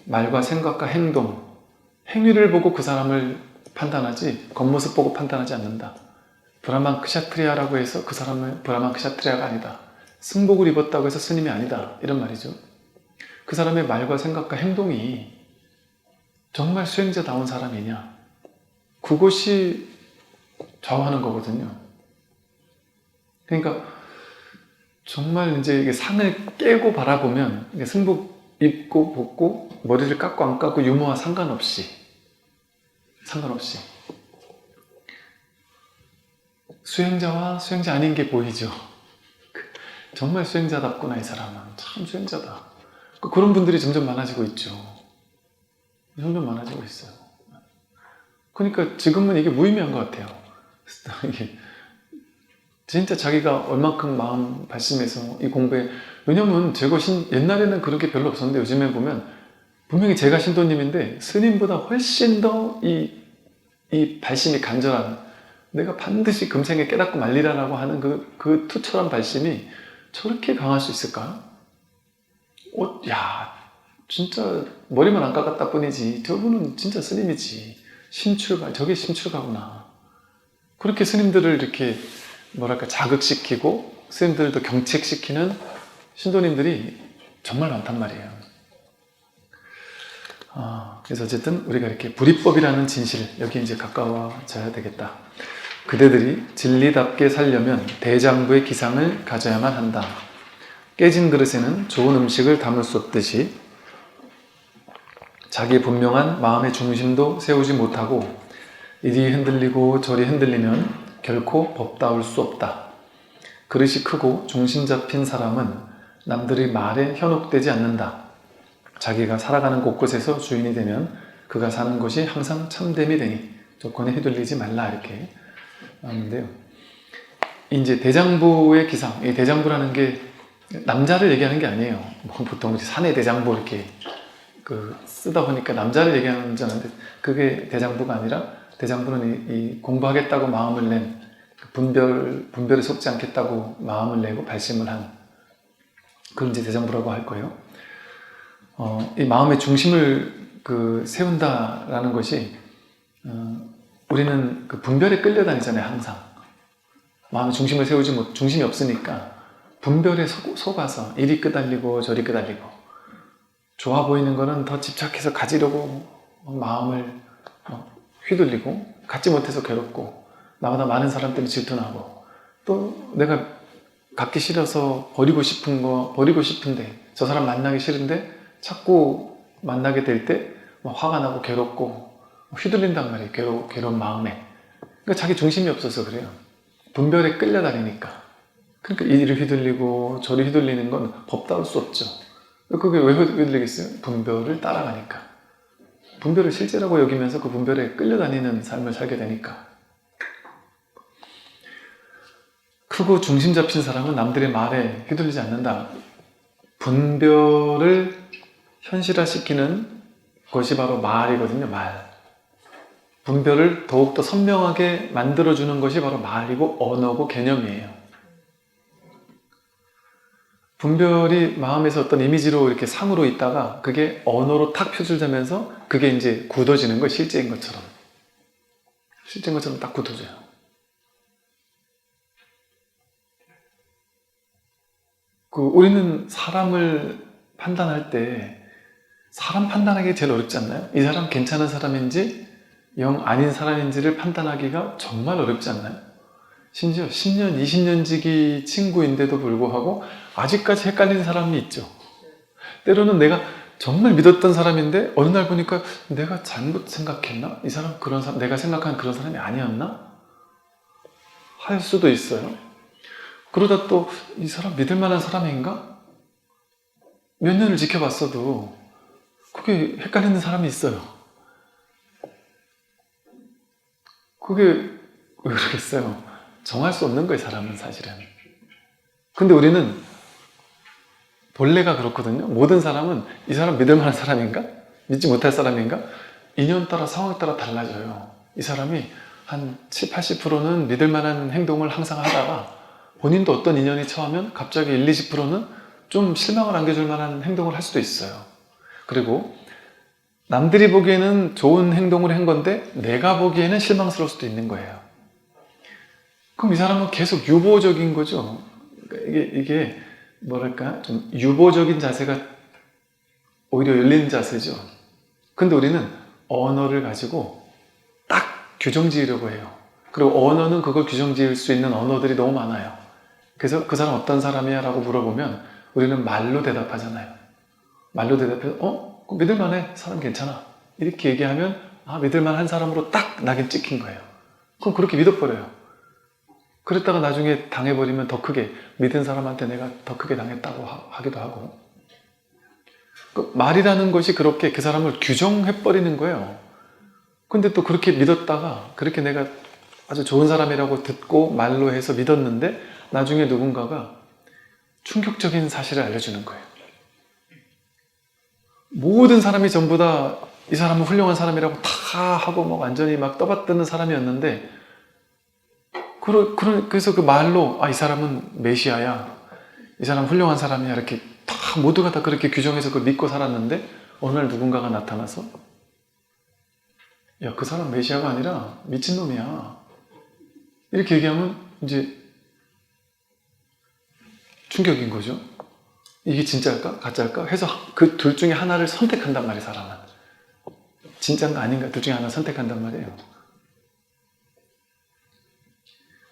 말과 생각과 행위를 보고 그 사람을 판단하지 겉모습 보고 판단하지 않는다. 브라만 크샤트리아라고 해서 그 사람은 브라만 크샤트리아가 아니다. 승복을 입었다고 해서 스님이 아니다. 이런 말이죠. 그 사람의 말과 생각과 행동이 정말 수행자다운 사람이냐, 그것이 좌우하는 거거든요. 그러니까 정말 이제 이게 상을 깨고 바라보면 승복 입고 벗고 머리를 깎고 안 깎고 유머와 상관없이 수행자와 수행자 아닌 게 보이죠. 정말 수행자답구나. 이 사람은 참 수행자다. 그런 분들이 점점 많아지고 있죠. 점점 많아지고 있어요. 그러니까 지금은 이게 무의미한 것 같아요. 이게 진짜 자기가 얼만큼 마음 발심해서 이 공부에, 왜냐면 제가 옛날에는 그런 게 별로 없었는데 요즘에 보면 분명히 제가 신도님인데 스님보다 훨씬 더 이 발심이 간절한, 내가 반드시 금생에 깨닫고 말리라라고 하는 그 투철한 발심이 저렇게 강할 수 있을까? 야, 진짜 머리만 안 깎았다 뿐이지 저분은 진짜 스님이지. 저게 심출가구나. 그렇게 스님들을 이렇게 뭐랄까 자극시키고 스님들도 경책시키는 신도님들이 정말 많단 말이에요. 그래서 어쨌든 우리가 이렇게 불이법이라는 진실, 여기 이제 가까워져야 되겠다. 그대들이 진리답게 살려면 대장부의 기상을 가져야만 한다. 깨진 그릇에는 좋은 음식을 담을 수 없듯이 자기 분명한 마음의 중심도 세우지 못하고 이리 흔들리고 저리 흔들리면 결코 법다울 수 없다. 그릇이 크고 중심 잡힌 사람은 남들의 말에 현혹되지 않는다. 자기가 살아가는 곳곳에서 주인이 되면 그가 사는 곳이 항상 참됨이 되니 조건에 휘둘리지 말라. 이렇게 나오는데요. 이제 대장부의 기상, 이 대장부라는 게 남자를 얘기하는 게 아니에요. 뭐 보통 사내 대장부 이렇게 쓰다 보니까 남자를 얘기하는 줄 알았는데 그게 대장부가 아니라 대장부는 이 공부하겠다고 마음을 낸 분별에 속지 않겠다고 마음을 내고 발심을 한, 그걸 이제 대장부라고 할 거예요. 이 마음의 중심을 세운다라는 것이 우리는 그 분별에 끌려다니잖아요. 항상 마음의 중심을 세우지 중심이 없으니까 분별에 속아서 이리 끄달리고 저리 끄달리고, 좋아 보이는 거는 더 집착해서 가지려고 마음을 휘둘리고, 갖지 못해서 괴롭고, 나보다 많은 사람 때문에 질투나고, 또 내가 갖기 싫어서 버리고 싶은데 저 사람 만나기 싫은데 자꾸 만나게 될 때 화가 나고 괴롭고 휘둘린단 말이에요. 괴로운 마음에. 그러니까 자기 중심이 없어서 그래요. 분별에 끌려다니니까. 그러니까 이를 휘둘리고 저를 휘둘리는 건 법다울 수 없죠. 그게 왜 휘둘리겠어요? 분별을 따라가니까. 분별을 실제라고 여기면서 그 분별에 끌려다니는 삶을 살게 되니까. 크고 중심 잡힌 사람은 남들의 말에 휘둘리지 않는다. 분별을 현실화시키는 것이 바로 말이거든요. 말. 분별을 더욱더 선명하게 만들어주는 것이 바로 말이고 언어고 개념이에요. 분별이 마음에서 어떤 이미지로 이렇게 상으로 있다가 그게 언어로 탁 표출되면서 그게 이제 굳어지는 거예요. 실제인 것처럼. 실제인 것처럼 딱 굳어져요. 우리는 사람을 판단할 때 사람 판단하기 제일 어렵지 않나요? 이 사람 괜찮은 사람인지 영 아닌 사람인지를 판단하기가 정말 어렵지 않나요? 심지어 10년, 20년 지기 친구인데도 불구하고 아직까지 헷갈리는 사람이 있죠. 때로는 내가 정말 믿었던 사람인데 어느 날 보니까 내가 잘못 생각했나? 이 사람 그런 사람, 내가 생각한 그런 사람이 아니었나? 할 수도 있어요. 그러다 또 이 사람 믿을 만한 사람인가? 몇 년을 지켜봤어도 그게 헷갈리는 사람이 있어요. 그게 왜 그러겠어요? 정할 수 없는 거예요, 사람은 사실은. 근데 우리는 본래가 그렇거든요. 모든 사람은 이 사람 믿을 만한 사람인가? 믿지 못할 사람인가? 인연 따라 상황 따라 달라져요. 이 사람이 한 7, 80%는 믿을 만한 행동을 항상 하다가 본인도 어떤 인연이 처하면 갑자기 1, 20%는 좀 실망을 안겨줄 만한 행동을 할 수도 있어요. 그리고 남들이 보기에는 좋은 행동을 한 건데 내가 보기에는 실망스러울 수도 있는 거예요. 그럼 이 사람은 계속 유보적인 거죠. 이게 뭐랄까 좀 유보적인 자세가 오히려 열린 자세죠. 근데 우리는 언어를 가지고 딱 규정 지으려고 해요. 그리고 언어는 그걸 규정 지을 수 있는 언어들이 너무 많아요. 그래서 그 사람 어떤 사람이야? 라고 물어보면 우리는 말로 대답하잖아요. 말로 대답해서 믿을만해. 사람 괜찮아. 이렇게 얘기하면 믿을만한 사람으로 딱 낙인 찍힌 거예요. 그럼 그렇게 믿어버려요. 그랬다가 나중에 당해버리면 더 크게 믿은 사람한테 내가 더 크게 당했다고 하기도 하고. 말이라는 것이 그렇게 그 사람을 규정해버리는 거예요. 근데 또 그렇게 믿었다가 그렇게 내가 아주 좋은 사람이라고 듣고 말로 해서 믿었는데 나중에 누군가가 충격적인 사실을 알려주는 거예요. 모든 사람이 전부 다 이 사람은 훌륭한 사람이라고 다 하고 막 완전히 막 떠받드는 사람이었는데 그래서 그 말로 이 사람은 메시아야, 이 사람 훌륭한 사람이야 이렇게 다 모두가 다 그렇게 규정해서 그걸 믿고 살았는데 어느 날 누군가가 나타나서 야, 그 사람 메시아가 아니라 미친놈이야 이렇게 얘기하면 이제 충격인 거죠. 이게 진짜일까? 가짜일까? 해서 그 둘 중에 하나를 선택한단 말이에요. 사람은 진짜인가 아닌가 둘 중에 하나 선택한단 말이에요.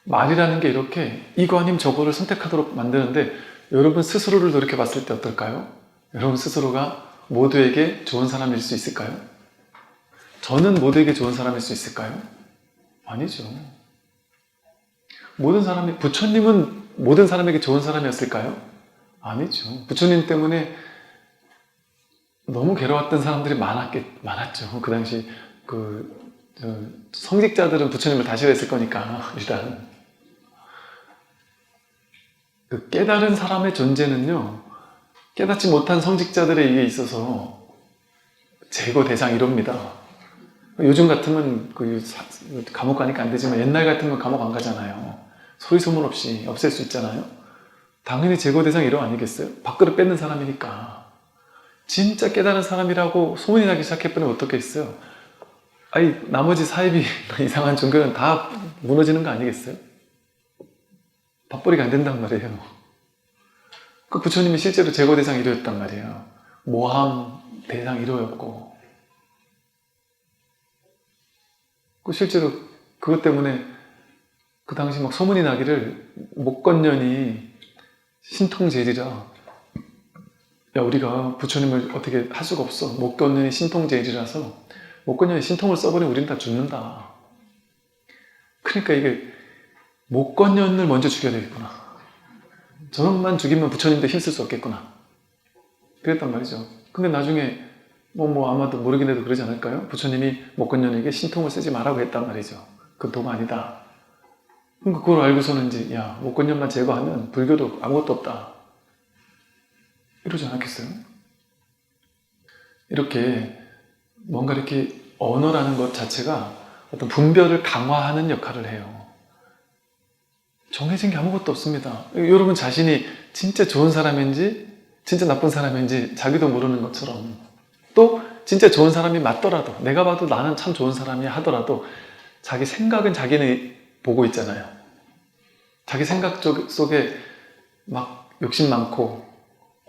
말이라는 게 이렇게 이거 아니면 저거를 선택하도록 만드는데 여러분 스스로를 돌이켜봤을 때 어떨까요? 여러분 스스로가 모두에게 좋은 사람일 수 있을까요? 저는 모두에게 좋은 사람일 수 있을까요? 아니죠. 부처님은 모든 사람에게 좋은 사람이었을까요? 아니죠. 부처님 때문에 너무 괴로웠던 사람들이 많았죠. 그 당시 성직자들은 부처님을 다 싫어했을 거니까 일단 그 깨달은 사람의 존재는요, 깨닫지 못한 성직자들에게 있어서 제거 대상 1호입니다. 요즘 같으면 감옥 가니까 안 되지만 옛날 같으면 감옥 안 가잖아요. 소리 소문 없이 없앨 수 있잖아요. 당연히 제거 대상 1호 아니겠어요? 밥그릇 뺏는 사람이니까. 진짜 깨달은 사람이라고 소문이 나기 시작해버리면 어떻겠어요? 나머지 사이비 이상한 종교는 다 무너지는 거 아니겠어요? 밥벌이가 안 된단 말이에요. 그 부처님이 실제로 제거 대상 1호였단 말이에요. 모함 대상 1호였고 실제로 그것 때문에 그 당시 막 소문이 나기를 목건년이 신통제리라 야, 우리가 부처님을 어떻게 할 수가 없어. 목건년이 신통제일이라서 목건년이 신통을 써버리면 우리는 다 죽는다. 그러니까 이게 목건년을 먼저 죽여야 되겠구나. 저놈만 죽이면 부처님도 힘쓸 수 없겠구나. 그랬단 말이죠. 근데 나중에 아마도 모르긴 해도 그러지 않을까요? 부처님이 목건년에게 신통을 쓰지 말라고 했단 말이죠. 그건 도가 아니다. 그러니까 그걸 알고서는 이제 야, 목건년만 제거하면 불교도 아무것도 없다. 이러지 않았겠어요? 이렇게 뭔가 이렇게 언어라는 것 자체가 어떤 분별을 강화하는 역할을 해요. 정해진 게 아무것도 없습니다. 여러분 자신이 진짜 좋은 사람인지 진짜 나쁜 사람인지 자기도 모르는 것처럼, 또 진짜 좋은 사람이 맞더라도, 내가 봐도 나는 참 좋은 사람이야 하더라도 자기 생각은 자기는 보고 있잖아요. 자기 생각 속에 막 욕심 많고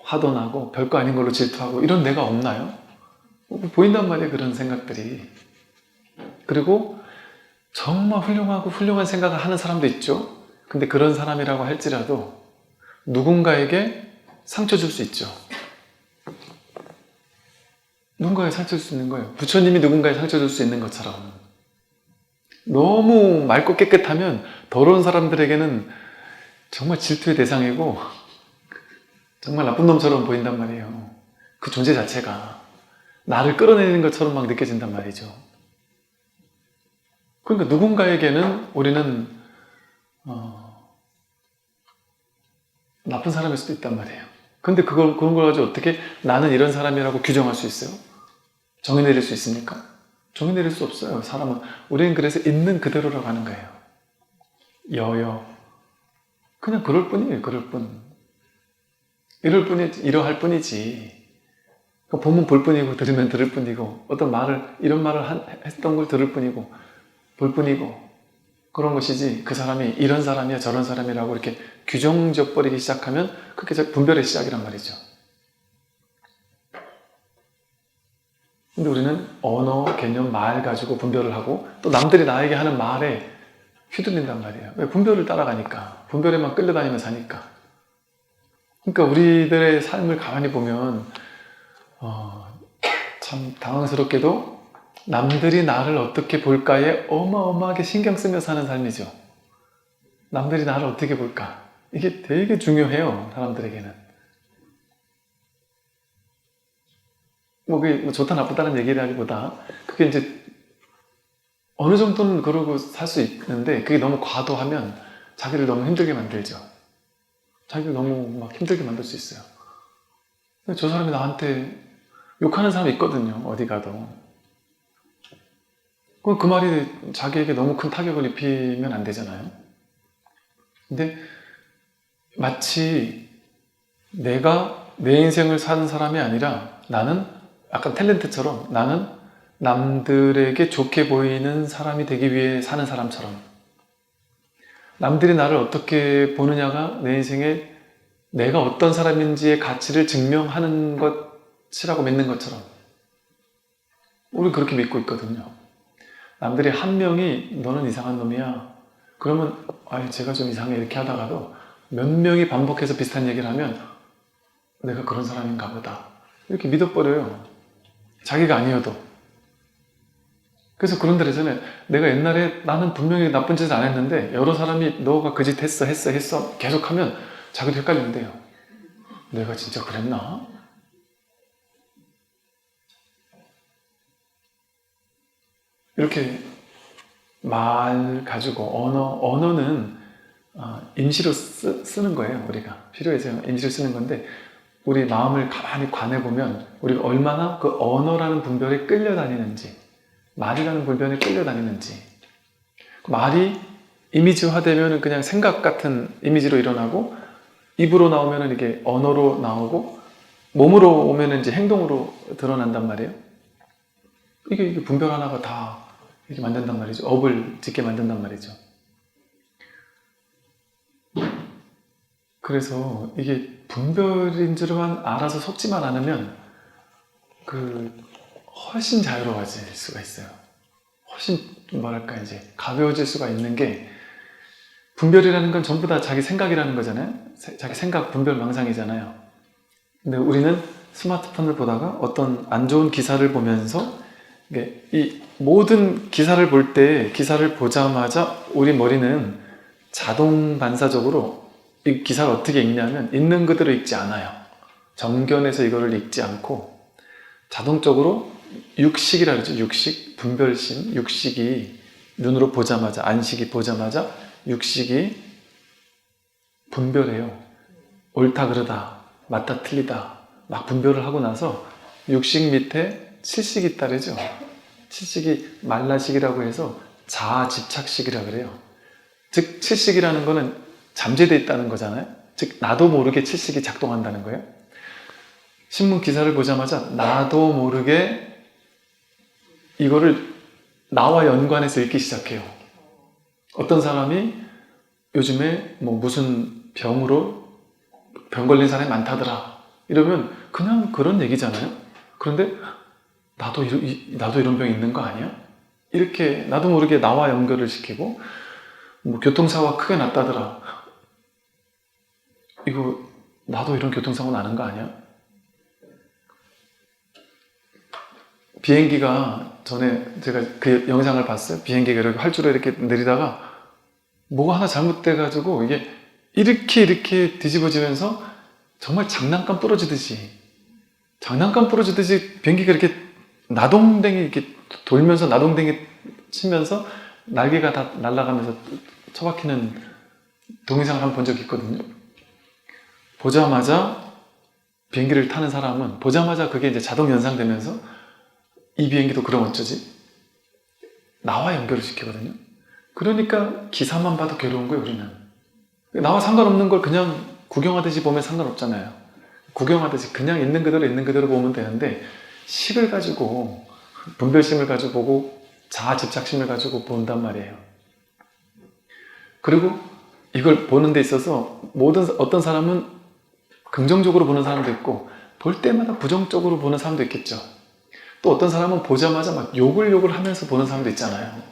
화도 나고 별거 아닌 걸로 질투하고 이런 내가 없나요? 보인단 말이에요, 그런 생각들이. 그리고 정말 훌륭하고 훌륭한 생각을 하는 사람도 있죠. 근데 그런 사람이라고 할지라도 누군가에게 상처 줄 수 있죠. 누군가에 상처 줄 수 있는 거예요. 부처님이 누군가에 상처 줄 수 있는 것처럼. 너무 맑고 깨끗하면 더러운 사람들에게는 정말 질투의 대상이고 정말 나쁜 놈처럼 보인단 말이에요. 그 존재 자체가 나를 끌어내리는 것처럼 막 느껴진단 말이죠. 그러니까 누군가에게는 우리는 나쁜 사람일 수도 있단 말이에요. 근데 그런 걸 가지고 어떻게 나는 이런 사람이라고 규정할 수 있어요? 정의 내릴 수 있습니까? 정의 내릴 수 없어요. 사람은. 우리는 그래서 있는 그대로라고 하는 거예요. 여여. 그냥 그럴 뿐이에요. 그럴 뿐. 이러할 뿐이지. 보면 볼 뿐이고 들으면 들을 뿐이고 어떤 말을 이런 말을 했던 걸 들을 뿐이고 볼 뿐이고 그런 것이지, 그 사람이 이런 사람이야 저런 사람이라고 이렇게 규정져 버리기 시작하면 그게 분별의 시작이란 말이죠. 근데 우리는 언어, 개념, 말 가지고 분별을 하고 또 남들이 나에게 하는 말에 휘둘린단 말이에요. 왜? 분별을 따라가니까. 분별에만 끌려다니며 사니까. 그러니까 우리들의 삶을 가만히 보면 참 당황스럽게도 남들이 나를 어떻게 볼까에 어마어마하게 신경 쓰며 사는 삶이죠. 남들이 나를 어떻게 볼까? 이게 되게 중요해요, 사람들에게는. 그게 좋다 나쁘다는 얘기라기보다 그게 이제 어느 정도는 그러고 살 수 있는데 그게 너무 과도하면 자기를 너무 힘들게 만들죠. 자기를 너무 막 힘들게 만들 수 있어요. 저 사람이 나한테 욕하는 사람이 있거든요, 어디 가도. 그 말이 자기에게 너무 큰 타격을 입히면 안 되잖아요. 근데 마치 내가 내 인생을 사는 사람이 아니라 나는 약간 탤런트처럼 나는 남들에게 좋게 보이는 사람이 되기 위해 사는 사람처럼, 남들이 나를 어떻게 보느냐가 내 인생에 내가 어떤 사람인지의 가치를 증명하는 것이라고 믿는 것처럼 우리 그렇게 믿고 있거든요. 남들이 한 명이 너는 이상한 놈이야 그러면 제가 좀 이상해 이렇게 하다가도 몇 명이 반복해서 비슷한 얘기를 하면 내가 그런 사람인가 보다 이렇게 믿어버려요. 자기가 아니어도. 그래서 그런 데잖아요. 내가 옛날에 나는 분명히 나쁜 짓을 안 했는데 여러 사람이 너가 그 짓 했어 계속하면 자기도 헷갈리는데요. 내가 진짜 그랬나? 이렇게 말 가지고 언어는 임시로 쓰는 거예요. 우리가 필요해서 임시로 쓰는 건데 우리 마음을 가만히 관해보면 우리가 얼마나 그 언어라는 분별에 끌려다니는지, 말이라는 분별에 끌려다니는지. 말이 이미지화되면 그냥 생각 같은 이미지로 일어나고 입으로 나오면 이게 언어로 나오고 몸으로 오면 이제 행동으로 드러난단 말이에요. 이게 분별 하나가 다 이렇게 만든단 말이죠. 업을 짓게 만든단 말이죠. 그래서 이게 분별인 줄만 알아서 속지만 않으면 훨씬 자유로워질 수가 있어요. 훨씬 뭐랄까 이제 가벼워질 수가 있는 게, 분별이라는 건 전부 다 자기 생각이라는 거잖아요. 자기 생각 분별 망상이잖아요. 근데 우리는 스마트폰을 보다가 어떤 안 좋은 기사를 보면서 이 모든 기사를 볼 때 기사를 보자마자 우리 머리는 자동 반사적으로 이 기사를 어떻게 읽냐면 있는 그대로 읽지 않아요. 정견해서 이거를 읽지 않고 자동적으로 육식이라 그러죠. 육식, 분별심, 육식이 눈으로 보자마자 안식이 보자마자 육식이 분별해요. 옳다 그르다, 맞다 틀리다 막 분별을 하고 나서 육식 밑에 칠식이 따르죠. 칠식이 말라식이라고 해서 자아집착식이라 그래요. 즉 칠식이라는 거는 잠재되어 있다는 거잖아요. 즉 나도 모르게 칠식이 작동한다는 거예요. 신문 기사를 보자마자 나도 모르게 이거를 나와 연관해서 읽기 시작해요. 어떤 사람이 요즘에 뭐 무슨 병으로 병 걸린 사람이 많다더라 이러면 그냥 그런 얘기잖아요. 그런데 나도 이런 병이 있는 거 아니야? 이렇게 나도 모르게 나와 연결을 시키고 뭐 교통사고가 크게 났다더라. 이거 나도 이런 교통사고 나는 거 아니야? 비행기가 전에 제가 그 영상을 봤어요. 비행기가 이렇게 활주로 이렇게 내리다가 뭐가 하나 잘못돼가지고 이게 이렇게 뒤집어지면서 정말 장난감 부러지듯이 비행기가 이렇게 나동댕이 이렇게 돌면서 나동댕이 치면서 날개가 다 날아가면서 처박히는 동영상을 한번 본 적이 있거든요. 보자마자 비행기를 타는 사람은 보자마자 그게 이제 자동 연상되면서 이 비행기도 그럼 어쩌지? 나와 연결을 시키거든요. 그러니까 기사만 봐도 괴로운 거예요, 우리는. 나와 상관없는 걸 그냥 구경하듯이 보면 상관없잖아요. 구경하듯이 그냥 있는 그대로 보면 되는데 식을 가지고 분별심을 가지고 보고 자아집착심을 가지고 본단 말이에요. 그리고 이걸 보는 데 있어서 어떤 사람은 긍정적으로 보는 사람도 있고 볼 때마다 부정적으로 보는 사람도 있겠죠. 또 어떤 사람은 보자마자 막 욕을 하면서 보는 사람도 있잖아요.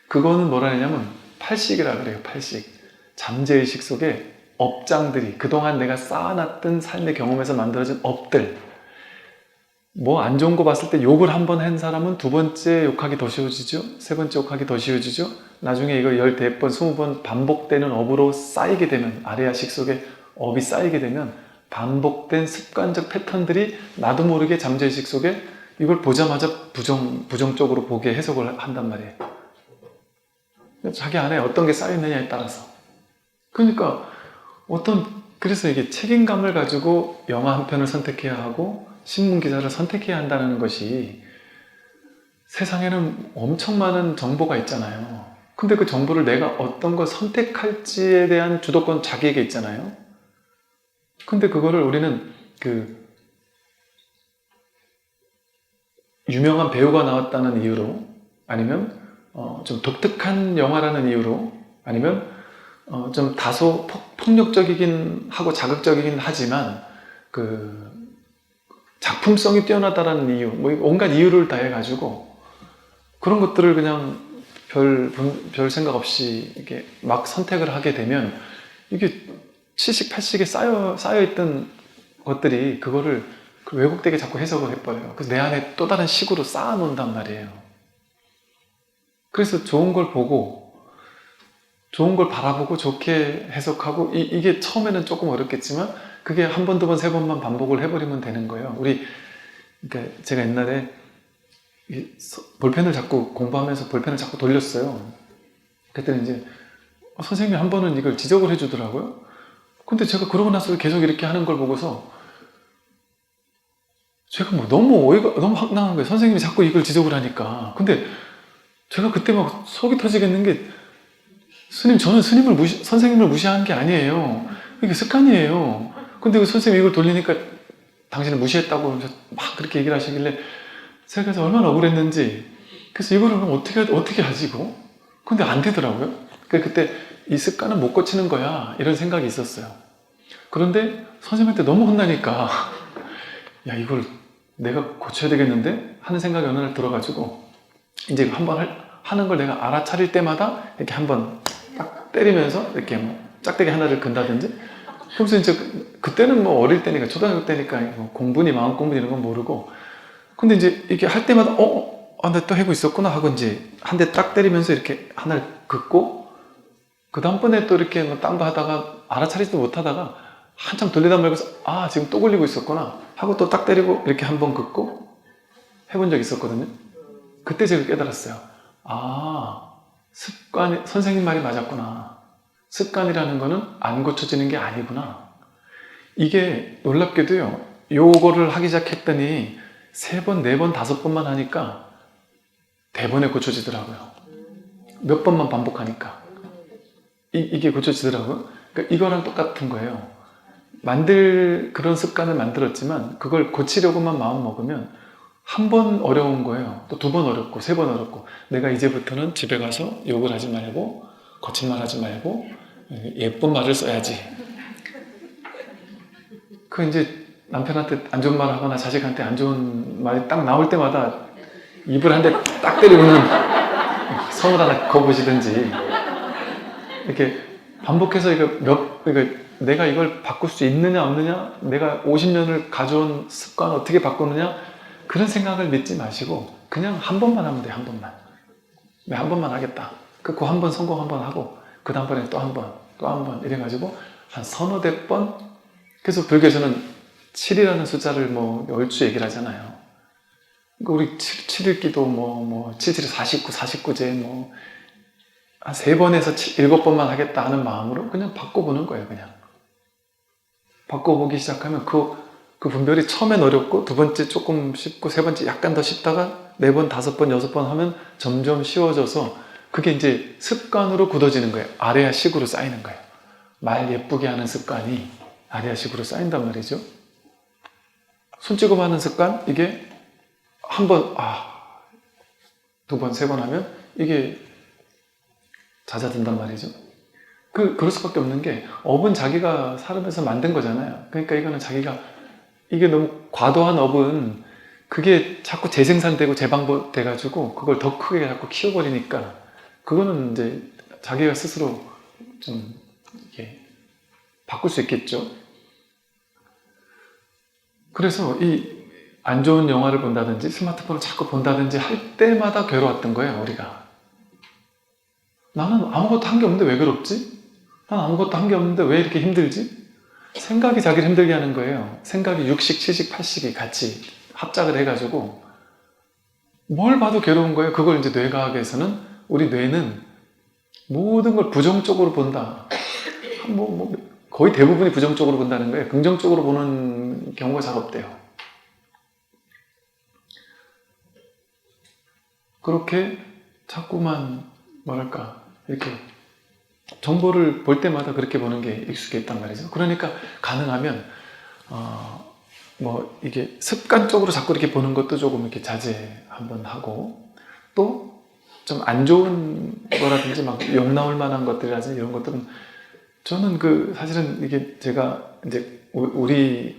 그거는 뭐라 하냐면 팔식이라 그래요. 팔식. 잠재의식 속에 업장들이 그동안 내가 쌓아놨던 삶의 경험에서 만들어진 업들, 뭐 안 좋은 거 봤을 때 욕을 한 번 한 사람은 두 번째 욕하기 더 쉬워지죠. 세 번째 욕하기 더 쉬워지죠. 나중에 이거 14번, 20번 반복되는 업으로 쌓이게 되면 아레아식 속에 업이 쌓이게 되면 반복된 습관적 패턴들이 나도 모르게 잠재의식 속에 이걸 보자마자 부정적으로 보게 해석을 한단 말이에요. 자기 안에 어떤 게 쌓여있느냐에 따라서. 그러니까 그래서 이게 책임감을 가지고 영화 한 편을 선택해야 하고 신문 기사를 선택해야 한다는 것이 세상에는 엄청 많은 정보가 있잖아요. 근데 그 정보를 내가 어떤 걸 선택할지에 대한 주도권 자기에게 있잖아요. 근데 그거를 우리는 유명한 배우가 나왔다는 이유로 아니면 좀 독특한 영화라는 이유로 아니면 좀 다소 폭력적이긴 하고 자극적이긴 하지만 작품성이 뛰어나다라는 이유, 뭐 온갖 이유를 다 해가지고 그런 것들을 그냥 별 생각 없이 이렇게 막 선택을 하게 되면 이게 70, 80에 쌓여있던 것들이 그거를 왜곡되게 자꾸 해석을 해버려요. 그래서 내 안에 또 다른 식으로 쌓아놓는단 말이에요. 그래서 좋은 걸 보고 좋은 걸 바라보고 좋게 해석하고 이게 처음에는 조금 어렵겠지만 그게 한 번, 두 번, 세 번만 반복을 해버리면 되는 거예요. 그러니까 제가 옛날에 볼펜을 자꾸 공부하면서 볼펜을 자꾸 돌렸어요. 그랬더니 이제 선생님이 한 번은 이걸 지적을 해주더라고요. 근데 제가 그러고 나서 계속 이렇게 하는 걸 보고서 제가 뭐 너무 황당한 거예요. 선생님이 자꾸 이걸 지적을 하니까. 근데 제가 그때 막 속이 터지겠는 게 스님, 저는 선생님을 무시한 게 아니에요. 이게 습관이에요. 근데 그 선생님이 이걸 돌리니까 당신을 무시했다고 막 그렇게 얘기를 하시길래 제가 그래서 얼마나 억울했는지 그래서 이거를 어떻게 하지 이거? 근데 안 되더라고요. 그때 이 습관은 못 고치는 거야 이런 생각이 있었어요. 그런데 선생님한테 너무 혼나니까 야 이걸 내가 고쳐야 되겠는데 하는 생각이 어느 날 들어가지고 이제 한번 하는 걸 내가 알아차릴 때마다 이렇게 한번 딱 때리면서 이렇게 뭐 짝대기 하나를 근다든지 그러면서 이제 그때는 뭐 어릴 때니까 초등학교 때니까 뭐 공부니 마음 공부니 이런 건 모르고 근데 이제 이렇게 할 때마다 나 또 하고 있었구나 하고 이제 한 대 딱 때리면서 이렇게 하나를 긋고 그 다음번에 또 이렇게 뭐 딴 거 하다가 알아차리지도 못하다가 한참 돌리다 말고서 지금 또 걸리고 있었구나 하고 또 딱 때리고 이렇게 한 번 긋고 해본 적이 있었거든요. 그때 제가 깨달았어요. 습관이 선생님 말이 맞았구나. 습관이라는 거는 안 고쳐지는 게 아니구나. 이게 놀랍게도요. 요거를 하기 시작했더니 3번, 4번, 5번만 하니까 대번에 고쳐지더라고요. 몇 번만 반복하니까 이게 고쳐지더라고요. 그러니까 이거랑 똑같은 거예요. 그런 습관을 만들었지만 그걸 고치려고만 마음 먹으면 한 번 어려운 거예요. 또 2번 어렵고 3번 어렵고 내가 이제부터는 집에 가서 욕을 하지 말고 거짓말 하지 말고 예쁜 말을 써야지. 그 이제 남편한테 안 좋은 말 하거나 자식한테 안 좋은 말이 딱 나올 때마다 입을 한 대 딱 때리고는 선을 하나 그어보시든지 이렇게 반복해서 내가 이걸 바꿀 수 있느냐 없느냐 내가 50년을 가져온 습관을 어떻게 바꾸느냐 그런 생각을 믿지 마시고 그냥 한 번만 하면 돼요. 한 번만. 한 번만 하겠다. 그 한 번 성공 한 번 하고 그 다음번에 또 한 번 또 한 번 이래가지고 한 서너 대 번. 그래서 불교에서는 7이라는 숫자를 뭐 열주 얘기를 하잖아요. 우리 7읽기도 77에 49, 49제 한 3번에서 7번만 하겠다 하는 마음으로 그냥 바꿔보는 거예요. 그냥 바꿔보기 시작하면 그 분별이 처음엔 어렵고 2번째 조금 쉽고 3번째 약간 더 쉽다가 4번, 5번, 6번 하면 점점 쉬워져서 그게 이제 습관으로 굳어지는 거예요. 아래아식으로 쌓이는 거예요. 말 예쁘게 하는 습관이 아래아식으로 쌓인단 말이죠. 손찌검 하는 습관 이게 한 번, 2번, 3번 하면 이게 잦아든단 말이죠. 그럴 수밖에 없는 게 업은 자기가 살면서 만든 거잖아요. 그러니까 이게 너무 과도한 업은 그게 자꾸 재생산되고 재방법돼가지고 그걸 더 크게 자꾸 키워버리니까 그거는 이제 자기가 스스로 좀 이렇게 바꿀 수 있겠죠. 그래서 이 안 좋은 영화를 본다든지 스마트폰을 자꾸 본다든지 할 때마다 괴로웠던 거예요. 우리가 나는 아무것도 한 게 없는데 왜 괴롭지? 난 아무것도 한 게 없는데 왜 이렇게 힘들지? 생각이 자기를 힘들게 하는 거예요. 생각이 60, 70, 80이 같이 합작을 해가지고 뭘 봐도 괴로운 거예요. 그걸 이제 뇌과학에서는 우리 뇌는 모든 걸 부정적으로 본다. 거의 대부분이 부정적으로 본다는 거예요. 긍정적으로 보는 경우가 잘 없대요. 그렇게 자꾸만 이렇게 정보를 볼 때마다 그렇게 보는 게 익숙해 있단 말이죠. 그러니까 가능하면 이게 습관적으로 자꾸 이렇게 보는 것도 조금 이렇게 자제 한번 하고 또 좀 안 좋은 거라든지 욕 나올 만한 것들이라든지 이런 것들은 저는 사실은 이게 제가 이제 우리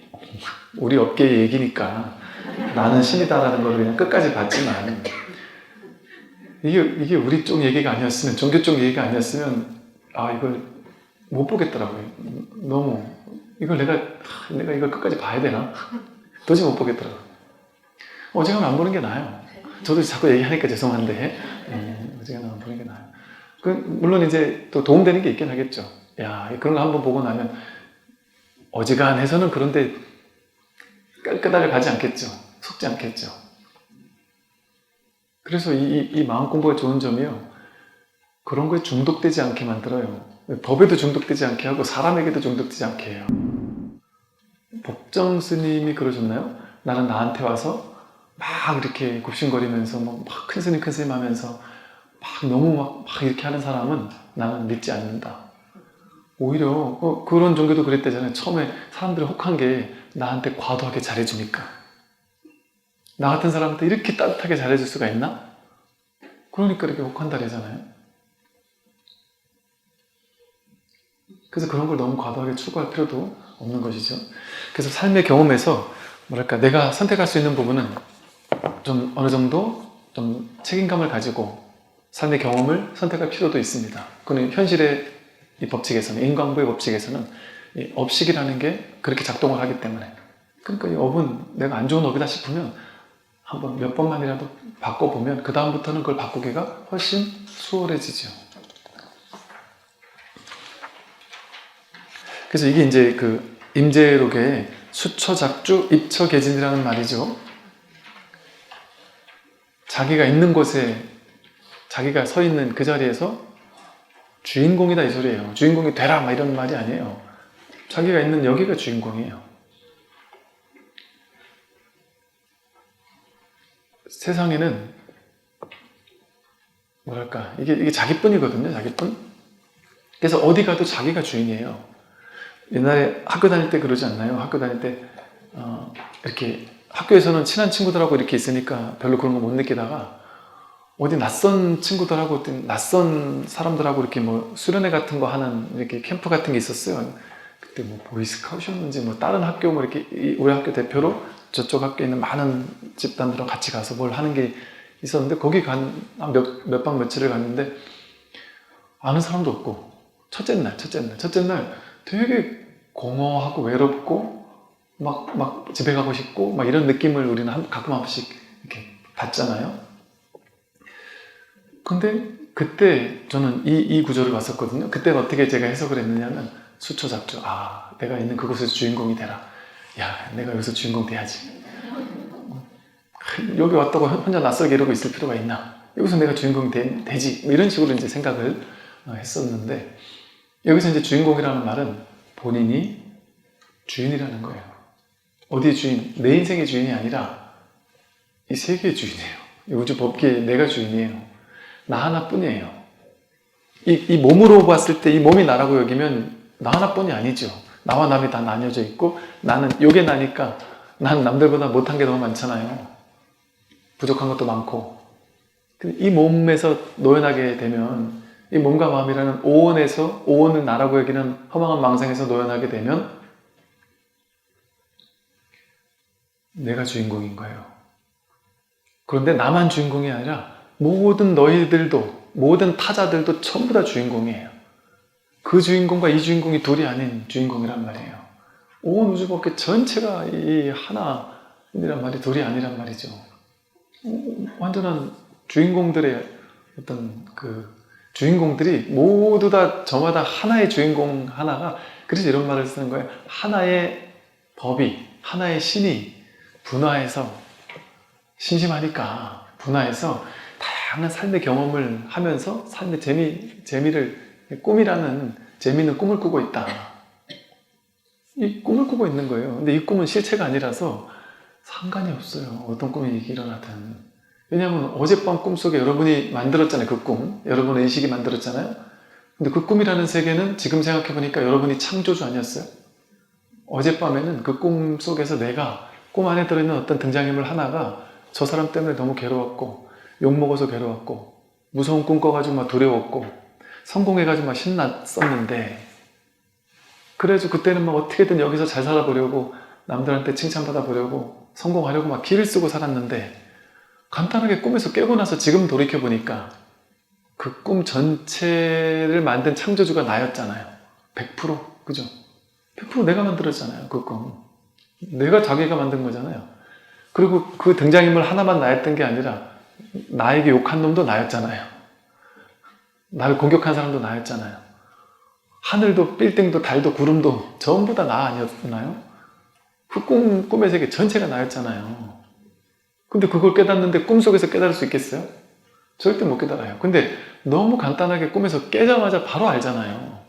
업계의 얘기니까 나는 신이다라는 걸 그냥 끝까지 봤지만 이게 우리 쪽 얘기가 아니었으면 종교 쪽 얘기가 아니었으면 이걸 못 보겠더라고요. 너무 이걸 내가 이걸 끝까지 봐야 되나? 도저히 못 보겠더라고요. 어지간하면 안 보는 게 나아요. 저도 자꾸 얘기하니까 죄송한데 어지간하면 안 보는 게 나아요. 물론 이제 또 도움되는 게 있긴 하겠죠. 그런 거 한번 보고 나면 어지간해서는 그런데 끝까지 가지 않겠죠. 속지 않겠죠. 그래서 이 마음 공부가 좋은 점이요. 그런 거에 중독되지 않게 만들어요. 법에도 중독되지 않게 하고 사람에게도 중독되지 않게 해요. 법정 스님이 그러셨나요? 나는 나한테 와서 막 이렇게 굽신거리면서 큰 스님 하면서 너무 이렇게 하는 사람은 나는 믿지 않는다. 오히려 그런 종교도 그랬대잖아요. 처음에 사람들이 혹한 게 나한테 과도하게 잘해주니까. 나 같은 사람한테 이렇게 따뜻하게 잘해줄 수가 있나? 그러니까 이렇게 혹한다래잖아요. 그래서 그런 걸 너무 과도하게 추구할 필요도 없는 것이죠. 그래서 삶의 경험에서 내가 선택할 수 있는 부분은 좀 어느 정도 좀 책임감을 가지고 삶의 경험을 선택할 필요도 있습니다. 그건 현실의 이 법칙에서는, 인과응보의 법칙에서는 이 업식이라는 게 그렇게 작동을 하기 때문에. 그러니까 이 업은 내가 안 좋은 업이다 싶으면 한번 몇 번만이라도 바꿔보면 그 다음부터는 그걸 바꾸기가 훨씬 수월해지죠. 그래서 이게 이제 그 임재록의 수처작주 입처계진이라는 말이죠. 자기가 있는 곳에, 자기가 서 있는 그 자리에서 주인공이다 이 소리예요. 주인공이 되라 막 이런 말이 아니에요. 자기가 있는 여기가 주인공이에요. 세상에는 뭐랄까 이게 자기뿐이거든요. 자기뿐. 그래서 어디 가도 자기가 주인이에요. 옛날에 학교 다닐 때 그러지 않나요? 학교 다닐 때 이렇게 학교에서는 친한 친구들하고 이렇게 있으니까 별로 그런 거 못 느끼다가 어디 낯선 친구들하고 낯선 사람들하고 이렇게 뭐 수련회 같은 거 하는 이렇게 캠프 같은 게 있었어요. 그때 뭐 보이스카웃이었는지 뭐 다른 학교 뭐 이렇게 우리 학교 대표로 저쪽 학교에 있는 많은 집단들하고 같이 가서 뭘 하는 게 있었는데 거기 몇 박 며칠을 갔는데 아는 사람도 없고 첫째 날 되게 공허하고 외롭고 막 집에 가고 싶고 막 이런 느낌을 우리는 가끔 한 번씩 이렇게 받잖아요. 근데 그때 저는 이 구절을 봤었거든요. 그때 어떻게 제가 해석을 했느냐면 수초작주. 아, 내가 있는 그곳에서 주인공이 되라. 야, 내가 여기서 주인공 돼야지. 여기 왔다고 혼자 낯설게 이러고 있을 필요가 있나? 여기서 내가 주인공이 되지. 뭐 이런 식으로 이제 생각을 했었는데 여기서 이제 주인공이라는 말은 본인이 주인이라는 거예요. 어디의 주인? 내 인생의 주인이 아니라 이 세계의 주인이에요. 이 우주 법계의 내가 주인이에요. 나 하나뿐이에요. 이 몸으로 봤을 때 이 몸이 나라고 여기면 나 하나뿐이 아니죠. 나와 남이 다 나뉘어져 있고 나는 요게 나니까 난 남들보다 못한 게 너무 많잖아요. 부족한 것도 많고. 이 몸에서 노연하게 되면 이 몸과 마음이라는 오온은 나라고 여기는 허망한 망상에서 노연하게 되면 내가 주인공인 거예요. 그런데 나만 주인공이 아니라 모든 너희들도 모든 타자들도 전부 다 주인공이에요. 그 주인공과 이 주인공이 둘이 아닌 주인공이란 말이에요. 온 우주법계 전체가 이 하나이란 말이 둘이 아니란 말이죠. 완전한 주인공들의 어떤 그 주인공들이 모두 다 저마다 하나의 주인공 하나가 그래서 이런 말을 쓰는 거예요. 하나의 법이 하나의 신이 분화해서 심심하니까 분화해서 다양한 삶의 경험을 하면서 삶의 재미를 꿈이라는 재미있는 꿈을 꾸고 있다. 이 꿈을 꾸고 있는 거예요. 근데 이 꿈은 실체가 아니라서 상관이 없어요. 어떤 꿈이 일어나든. 왜냐하면 어젯밤 꿈속에 여러분이 만들었잖아요. 그 꿈. 여러분의 의식이 만들었잖아요. 근데 그 꿈이라는 세계는 지금 생각해보니까 여러분이 창조주 아니었어요? 어젯밤에는 그 꿈 속에서 내가 꿈 안에 들어있는 어떤 등장인물 하나가 저 사람 때문에 너무 괴로웠고 욕먹어서 괴로웠고 무서운 꿈 꿔가지고 막 두려웠고 성공해가지고 막 신났었는데 그래서 그때는 막 어떻게든 여기서 잘 살아보려고 남들한테 칭찬받아 보려고 성공하려고 막 기를 쓰고 살았는데 간단하게 꿈에서 깨고 나서 지금 돌이켜보니까 그 꿈 전체를 만든 창조주가 나였잖아요. 100%. 그죠? 100% 내가 만들었잖아요. 그 꿈. 내가 자기가 만든 거잖아요. 그리고 그 등장인물 하나만 나였던 게 아니라 나에게 욕한 놈도 나였잖아요. 나를 공격한 사람도 나였잖아요. 하늘도 빌딩도 달도 구름도 전부 다 나 아니었나요? 그 꿈의 세계 전체가 나였잖아요. 근데 그걸 깨닫는데 꿈속에서 깨달을 수 있겠어요? 절대 못 깨달아요. 근데 너무 간단하게 꿈에서 깨자마자 바로 알잖아요.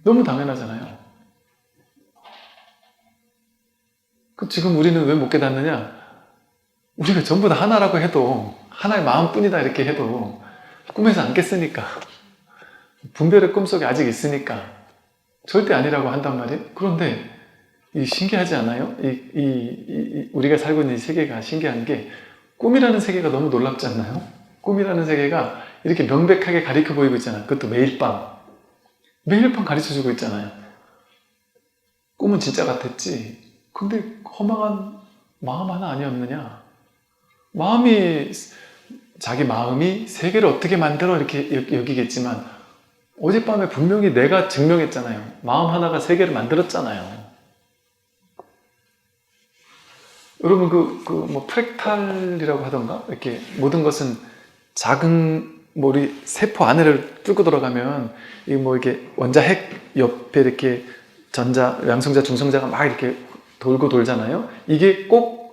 너무 당연하잖아요. 지금 우리는 왜 못 깨닫느냐? 우리가 전부 다 하나라고 해도 하나의 마음뿐이다 이렇게 해도 꿈에서 안 깼으니까 분별의 꿈속에 아직 있으니까 절대 아니라고 한단 말이에요. 그런데 이 신기하지 않아요? 우리가 살고 있는 이 세계가 신기한 게 꿈이라는 세계가 너무 놀랍지 않나요? 꿈이라는 세계가 이렇게 명백하게 가리켜 보이고 있잖아요. 그것도 매일 밤 가르쳐주고 있잖아요. 꿈은 진짜 같았지. 근데 허망한 마음 하나 아니었느냐? 자기 마음이 세계를 어떻게 만들어 이렇게 여기겠지만 어젯밤에 분명히 내가 증명했잖아요. 마음 하나가 세계를 만들었잖아요. 여러분 뭐 프랙탈이라고 하던가 이렇게 모든 것은 작은 뭐 우리 세포 안에를 뚫고 들어가면 이 뭐 이렇게 원자핵 옆에 이렇게 전자, 양성자, 중성자가 막 이렇게 돌고 돌잖아요. 이게 꼭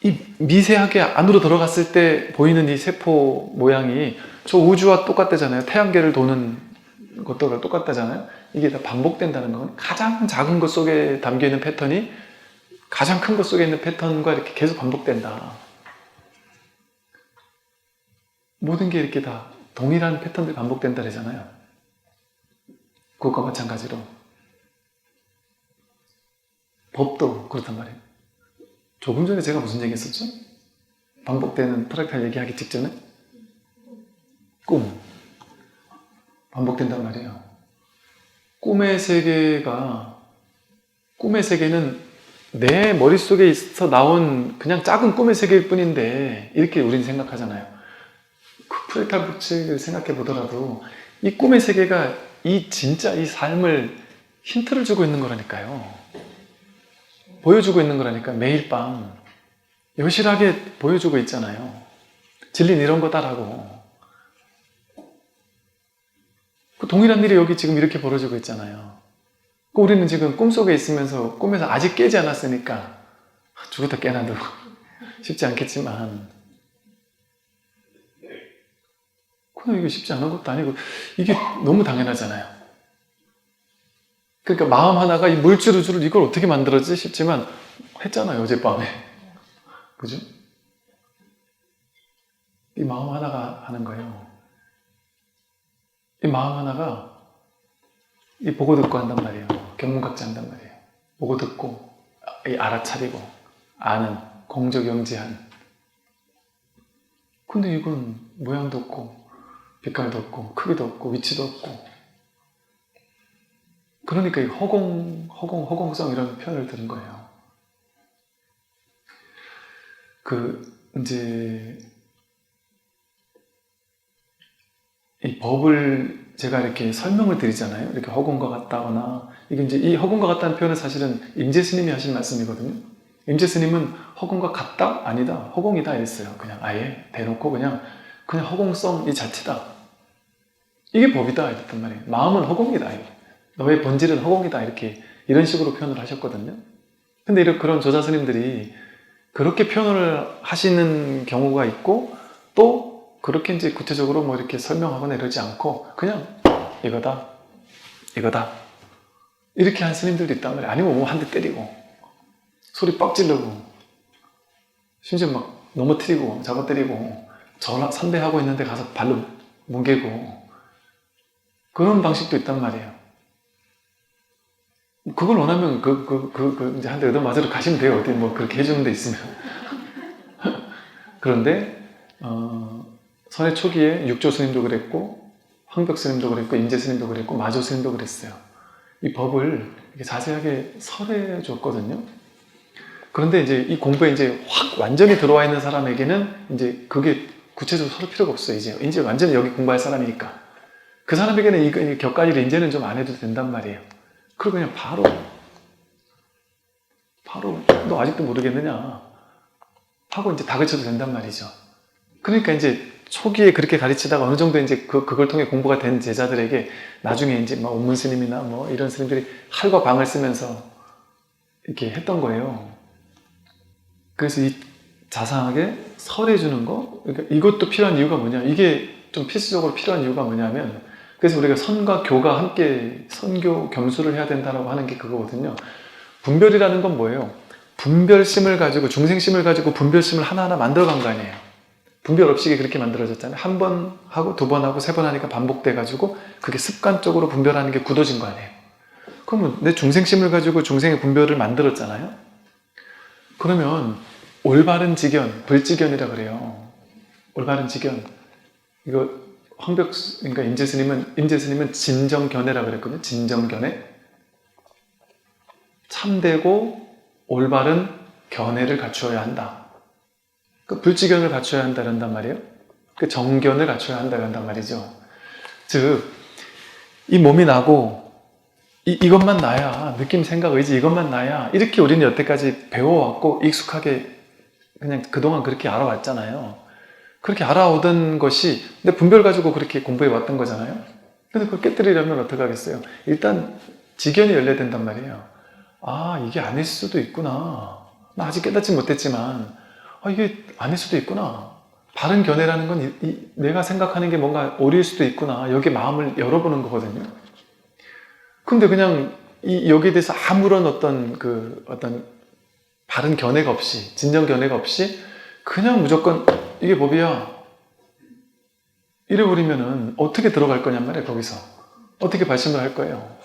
이 미세하게 안으로 들어갔을 때 보이는 이 세포 모양이 저 우주와 똑같다잖아요. 태양계를 도는 것도 똑같다잖아요. 이게 다 반복된다는 건 가장 작은 것 속에 담겨있는 패턴이 가장 큰 것 속에 있는 패턴과 이렇게 계속 반복된다. 모든 게 이렇게 다 동일한 패턴들이 반복된다 그러잖아요. 그것과 마찬가지로 법도 그렇단 말이에요. 조금 전에 제가 무슨 얘기 했었죠? 반복되는 프랙탈 얘기하기 직전에 꿈 반복된단 말이에요. 꿈의 세계는 내 머릿속에 있어 나온 그냥 작은 꿈의 세계일 뿐인데 이렇게 우리는 생각하잖아요. 그 프랙탈 법칙을 생각해 보더라도 이 꿈의 세계가 진짜 이 삶을 힌트를 주고 있는 거라니까요. 보여주고 있는 거라니까. 매일 밤 여실하게 보여주고 있잖아요. 진리는 이런 거다라고. 그 동일한 일이 여기 지금 이렇게 벌어지고 있잖아요. 우리는 지금 꿈속에 있으면서 꿈에서 아직 깨지 않았으니까 죽었다 깨나도 쉽지 않겠지만 그냥 이게 쉽지 않은 것도 아니고 이게 너무 당연하잖아요. 그러니까 마음 하나가 이 물질 우주를 이걸 어떻게 만들었지 싶지만 했잖아요. 어젯밤에. 그죠? 이 마음 하나가 하는 거예요. 이 마음 하나가 이 보고 듣고 한단 말이에요. 견문각자 한단 말이에요. 보고 듣고 이 알아차리고 아는 공적영지한. 근데 이건 모양도 없고 빛깔도 없고 크기도 없고 위치도 없고 그러니까 이 허공성 이런 표현을 들은 거예요. 이제 이 법을 제가 이렇게 설명을 드리잖아요. 이렇게 허공과 같다거나 이게 이제 이 허공과 같다는 표현은 사실은 임재 스님이 하신 말씀이거든요. 임재 스님은 허공과 같다? 아니다. 허공이다 이랬어요. 그냥 아예 대놓고 그냥 허공성 이 자체다. 이게 법이다 이랬단 말이에요. 마음은 허공이다. 너의 본질은 허공이다. 이런 식으로 표현을 하셨거든요. 근데 그런 조자 스님들이 그렇게 표현을 하시는 경우가 있고 또 그렇게 이제 구체적으로 뭐 이렇게 설명하거나 이러지 않고 그냥 이거다 이렇게 한 스님들도 있단 말이에요. 아니면 뭐 한 대 때리고 소리 빡 지르고 심지어 막 넘어뜨리고 잡아 때리고 전화 선배하고 있는데 가서 발로 뭉개고 그런 방식도 있단 말이에요. 그걸 원하면 이제 한 대 얻어맞으러 가시면 돼요. 어디 뭐 그렇게 해주는 데 있으면. 그런데 선의 초기에 육조 스님도 그랬고 황벽 스님도 그랬고 임재 스님도 그랬고 마조 스님도 그랬어요. 이 법을 이렇게 자세하게 설해 줬거든요. 그런데 이제 이 공부에 이제 확 완전히 들어와 있는 사람에게는 이제 그게 구체적으로 설할 필요가 없어요. 이제 완전히 여기 공부할 사람이니까. 그 사람에게는 이 격가지를 이제는 좀 안 해도 된단 말이에요. 그리고 그냥 바로 너 아직도 모르겠느냐 하고 이제 다그쳐도 된단 말이죠. 그러니까 이제 초기에 그렇게 가르치다가 어느 정도 이제 그걸 통해 공부가 된 제자들에게 나중에 이제 뭐 온문 스님이나 뭐 이런 스님들이 칼과 방을 쓰면서 이렇게 했던 거예요. 그래서 이 자상하게 설해주는 거, 그러니까 이것도 필요한 이유가 뭐냐, 이게 좀 필수적으로 필요한 이유가 뭐냐면, 그래서 우리가 선과 교가 함께 선교 겸수를 해야 된다고 하는 게 그거거든요. 분별이라는 건 뭐예요? 분별심을 가지고, 중생심을 가지고 분별심을 하나하나 만들어간 거 아니에요. 분별 없이 그렇게 만들어졌잖아요. 한 번 하고 두 번 하고 세 번 하니까 반복돼가지고 그게 습관적으로 분별하는 게 굳어진 거 아니에요. 그러면 내 중생심을 가지고 중생의 분별을 만들었잖아요. 그러면 올바른 직견, 불직견이라 그래요. 올바른 직견. 이거 그러니까 임재 스님은 진정견해라 그랬거든요. 진정견해. 참되고 올바른 견해를 갖추어야 한다. 그 불직견을 갖춰야 한다는 말이에요. 그 정견을 갖춰야 한다는 말이죠. 즉 이 몸이 나고 이것만 나야, 느낌, 생각, 의지 이것만 나야, 이렇게 우리는 여태까지 배워왔고 익숙하게 그냥 그동안 그렇게 알아왔잖아요. 그렇게 알아오던 것이 내 분별 가지고 그렇게 공부해 왔던 거잖아요. 그래서 그걸 깨뜨리려면 어떻게 하겠어요? 일단 지견이 열려야 된단 말이에요. 아, 이게 아닐 수도 있구나. 나 아직 깨닫지 못했지만 이게 아닐 수도 있구나. 바른 견해라는 건 내가 생각하는 게 뭔가 오릴 수도 있구나. 여기 마음을 열어보는 거거든요. 근데 그냥 여기에 대해서 아무런 어떤 바른 견해가 없이, 진정 견해가 없이 그냥 무조건 이게 법이야 이래버리면은 어떻게 들어갈 거냔 말이에요. 거기서 어떻게 발심을 할 거예요.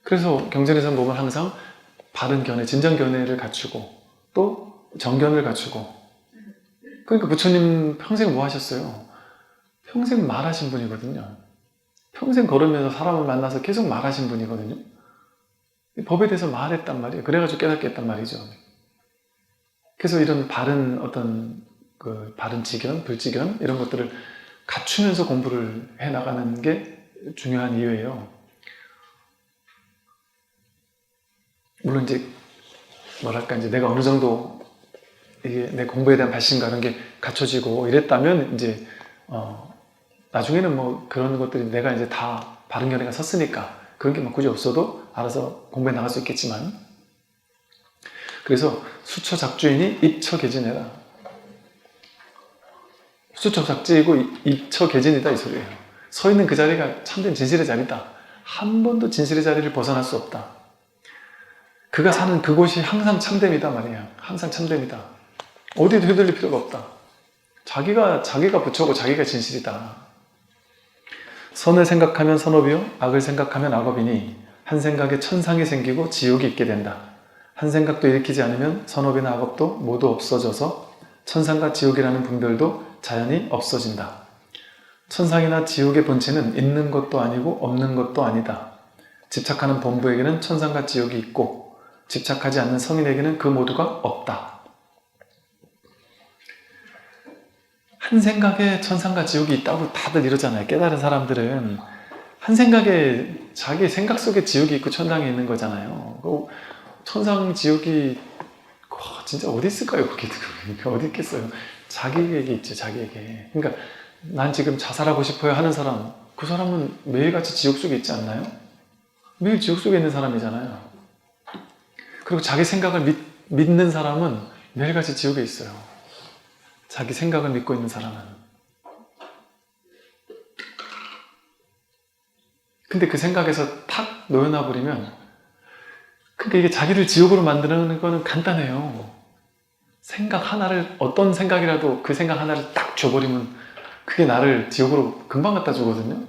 그래서 경전에서 보면 항상 바른 견해, 진정 견해를 갖추고 또 정견을 갖추고. 그러니까 부처님 평생 뭐 하셨어요? 평생 말하신 분이거든요. 평생 걸으면서 사람을 만나서 계속 말하신 분이거든요. 법에 대해서 말했단 말이에요. 그래가지고 깨닫게 했단 말이죠. 그래서 이런 바른 바른 지견, 불지견 이런 것들을 갖추면서 공부를 해나가는 게 중요한 이유예요. 물론 이제 이제 내가 어느 정도 이게 내 공부에 대한 발심과 이런 게 갖춰지고 이랬다면 이제 나중에는 뭐 그런 것들이 내가 이제 다 바른 견해가 섰으니까 그런 게 막 굳이 없어도 알아서 공부해 나갈 수 있겠지만, 그래서 수처작주이니 입처개진해라. 수처작지이고 입처개진이다 이 소리예요. 서 있는 그 자리가 참된 진실의 자리다. 한 번도 진실의 자리를 벗어날 수 없다. 그가 사는 그곳이 항상 참됨이다 말이야. 항상 참됨이다. 어디도 휘둘릴 필요가 없다. 자기가 부처고 자기가 진실이다. 선을 생각하면 선업이요 악을 생각하면 악업이니 한 생각에 천상이 생기고 지옥이 있게 된다. 한 생각도 일으키지 않으면 선업이나 악업도 모두 없어져서 천상과 지옥이라는 분별도 자연히 없어진다. 천상이나 지옥의 본체는 있는 것도 아니고 없는 것도 아니다. 집착하는 범부에게는 천상과 지옥이 있고 집착하지 않는 성인에게는 그 모두가 없다. 한 생각에 천상과 지옥이 있다고 다들 이러잖아요. 깨달은 사람들은 한 생각에 자기 생각 속에 지옥이 있고 천상이 있는 거잖아요. 천상, 지옥이 진짜 어디 있을까요? 그게 어디 있겠어요? 자기에게 있죠. 자기에게. 그러니까 난 지금 자살하고 싶어요 하는 사람, 그 사람은 매일같이 지옥 속에 있지 않나요? 매일 지옥 속에 있는 사람이잖아요. 그리고 자기 생각을 믿는 사람은 매일같이 지옥에 있어요. 자기 생각을 믿고 있는 사람은. 근데 그 생각에서 탁 놓여놔 버리면, 그러니까 이게 자기를 지옥으로 만드는 거는 간단해요. 생각 하나를, 어떤 생각이라도 그 생각 하나를 딱 줘버리면 그게 나를 지옥으로 금방 갖다 주거든요.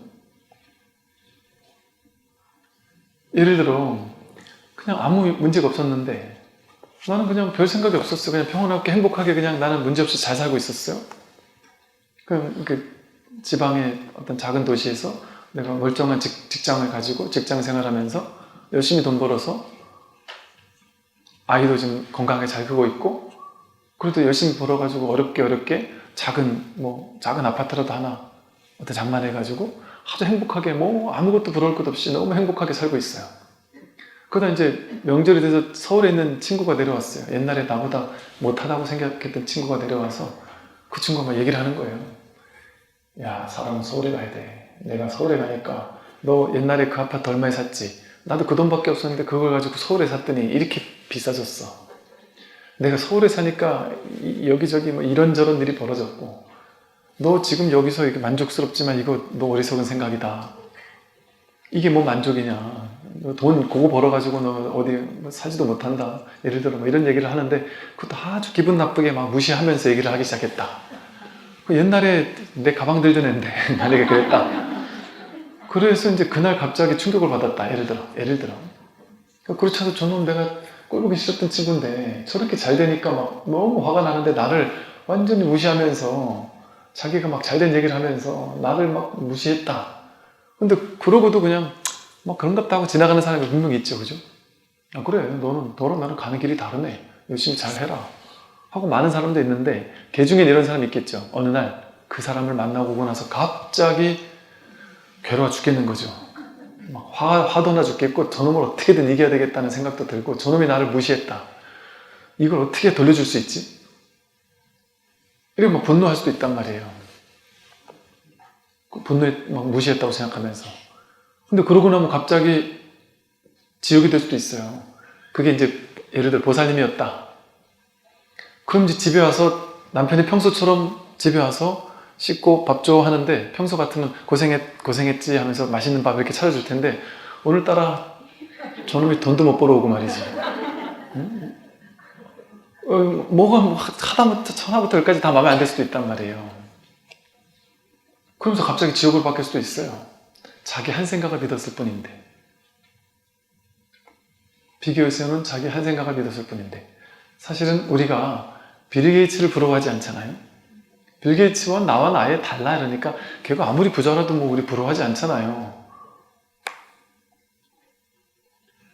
예를 들어 그냥 아무 문제가 없었는데 나는 그냥 별 생각이 없었어. 그냥 평온하게 행복하게 그냥 나는 문제없이 잘 살고 있었어요. 그 지방의 어떤 작은 도시에서 내가 멀쩡한 직장을 가지고 직장 생활하면서 열심히 돈 벌어서 아이도 지금 건강하게 잘 크고 있고, 그래도 열심히 벌어가지고 어렵게 작은 아파트라도 하나 어떤 장만해가지고 아주 행복하게 아무것도 부러울 것 없이 너무 행복하게 살고 있어요. 그러다 이제 명절이 돼서 서울에 있는 친구가 내려왔어요. 옛날에 나보다 못하다고 생각했던 친구가 내려와서 그 친구가 막 얘기를 하는 거예요. 야, 사람은 서울에 가야 돼. 내가 서울에 가니까 너 옛날에 그 아파트 얼마에 샀지? 나도 그 돈밖에 없었는데 그걸 가지고 서울에 샀더니 이렇게 비싸졌어. 내가 서울에 사니까 여기저기 이런저런 일이 벌어졌고, 너 지금 여기서 이게 만족스럽지만 이거 너 어리석은 생각이다. 이게 뭐 만족이냐. 너 돈 그거 벌어가지고 너 어디 사지도 못한다. 예를 들어 이런 얘기를 하는데 그것도 아주 기분 나쁘게 막 무시하면서 얘기를 하기 시작했다. 옛날에 내 가방 들던 애인데 만약에 그랬다. 그래서 이제 그날 갑자기 충격을 받았다. 예를 들어. 그렇지 않아도 저놈 내가 꼴보기 싫었던 친구인데 저렇게 잘 되니까 막 너무 화가 나는데 나를 완전히 무시하면서 자기가 막 잘된 얘기를 하면서 나를 막 무시했다. 근데 그러고도 그냥 막 그런갑다 하고 지나가는 사람이 분명히 있죠. 그죠? 아, 그래. 너랑 나는 가는 길이 다르네. 열심히 잘 해라. 하고 많은 사람도 있는데, 걔 중엔 이런 사람이 있겠죠. 어느 날 그 사람을 만나고 오고 나서 갑자기 괴로워 죽겠는 거죠. 막 화도 나 죽겠고 저놈을 어떻게든 이겨야 되겠다는 생각도 들고 저놈이 나를 무시했다. 이걸 어떻게 돌려줄 수 있지? 이렇게 막 분노할 수도 있단 말이에요. 분노에 막 무시했다고 생각하면서. 근데 그러고 나면 갑자기 지옥이 될 수도 있어요. 그게 이제 예를 들어 보살님이었다. 그럼 이제 집에 와서 남편이 평소처럼 집에 와서 씻고 밥 줘 하는데 평소 같으면 고생했지 하면서 맛있는 밥 이렇게 차려줄 텐데 오늘따라 저놈이 돈도 못 벌어오고 말이지. 응? 뭐가 하다부터 천하부터 열까지 다 마음에 안 들 수도 있단 말이에요. 그러면서 갑자기 지옥으로 바뀔 수도 있어요. 자기 한 생각을 믿었을 뿐인데. 비교에서는 자기 한 생각을 믿었을 뿐인데 사실은 우리가 빌 게이츠를 부러워하지 않잖아요. 빌 게이츠와 나와 아예 달라 이러니까 걔가 아무리 부자라도 뭐 우리 부러워하지 않잖아요.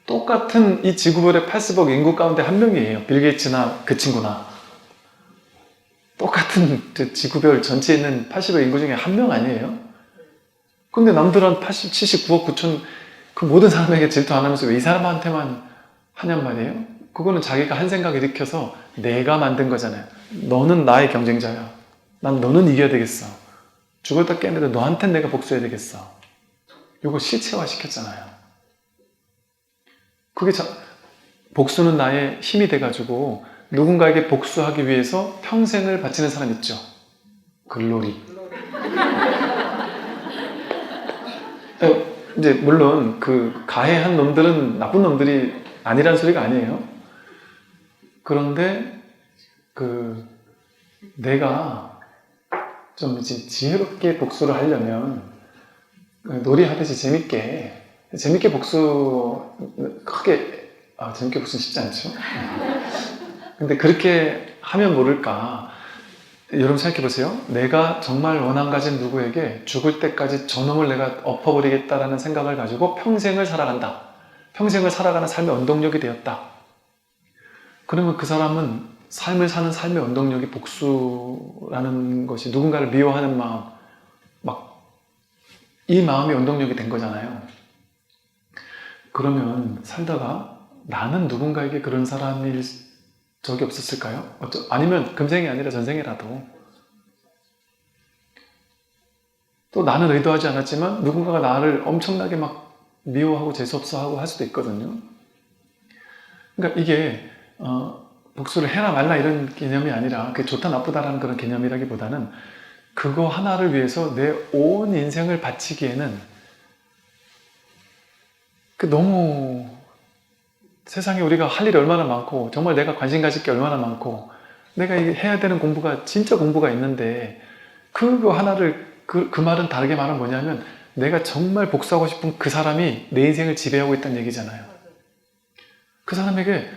똑같은 이 지구별의 80억 인구 가운데 한 명이에요. 빌 게이츠나 그 친구나. 똑같은 지구별 전체에 있는 80억 인구 중에 한 명 아니에요? 근데 남들은 79억 9천 그 모든 사람에게 질투 안 하면서 왜 이 사람한테만 하냔 말이에요? 그거는 자기가 한 생각 일으켜서 내가 만든 거잖아요. 너는 나의 경쟁자야. 난 너는 이겨야 되겠어. 죽었다 깨어나도 너한텐 내가 복수해야 되겠어. 이거 실체화 시켰잖아요. 그게 복수는 나의 힘이 돼가지고 누군가에게 복수하기 위해서 평생을 바치는 사람 있죠. 글로리. 이제 물론 그 가해한 놈들은 나쁜 놈들이 아니란 소리가 아니에요. 그런데 그 내가 좀 이제 지혜롭게 복수를 하려면 놀이하듯이 재밌게 복수 크게 재밌게 복수는 쉽지 않죠. 근데 그렇게 하면 모를까. 여러분 생각해 보세요. 내가 정말 원한 가진 누구에게 죽을 때까지 저놈을 내가 엎어버리겠다라는 생각을 가지고 평생을 살아간다. 평생을 살아가는 삶의 원동력이 되었다. 그러면 그 사람은 삶을 사는 삶의 원동력이 복수라는 것이 누군가를 미워하는 마음, 이 마음이 원동력이 된 거잖아요. 그러면 살다가 나는 누군가에게 그런 사람일 적이 없었을까요? 아니면 금생이 아니라 전생이라도 또 나는 의도하지 않았지만 누군가가 나를 엄청나게 막 미워하고 재수없어하고 할 수도 있거든요. 그러니까 이게 복수를 해라 말라 이런 개념이 아니라 그게 좋다 나쁘다라는 그런 개념이라기보다는 그거 하나를 위해서 내 온 인생을 바치기에는 너무 세상에 우리가 할 일이 얼마나 많고 정말 내가 관심 가질 게 얼마나 많고 내가 해야 되는 공부가 진짜 공부가 있는데 그거 하나를 그 말은 다르게 말하면 뭐냐면 내가 정말 복수하고 싶은 그 사람이 내 인생을 지배하고 있다는 얘기잖아요. 그 사람에게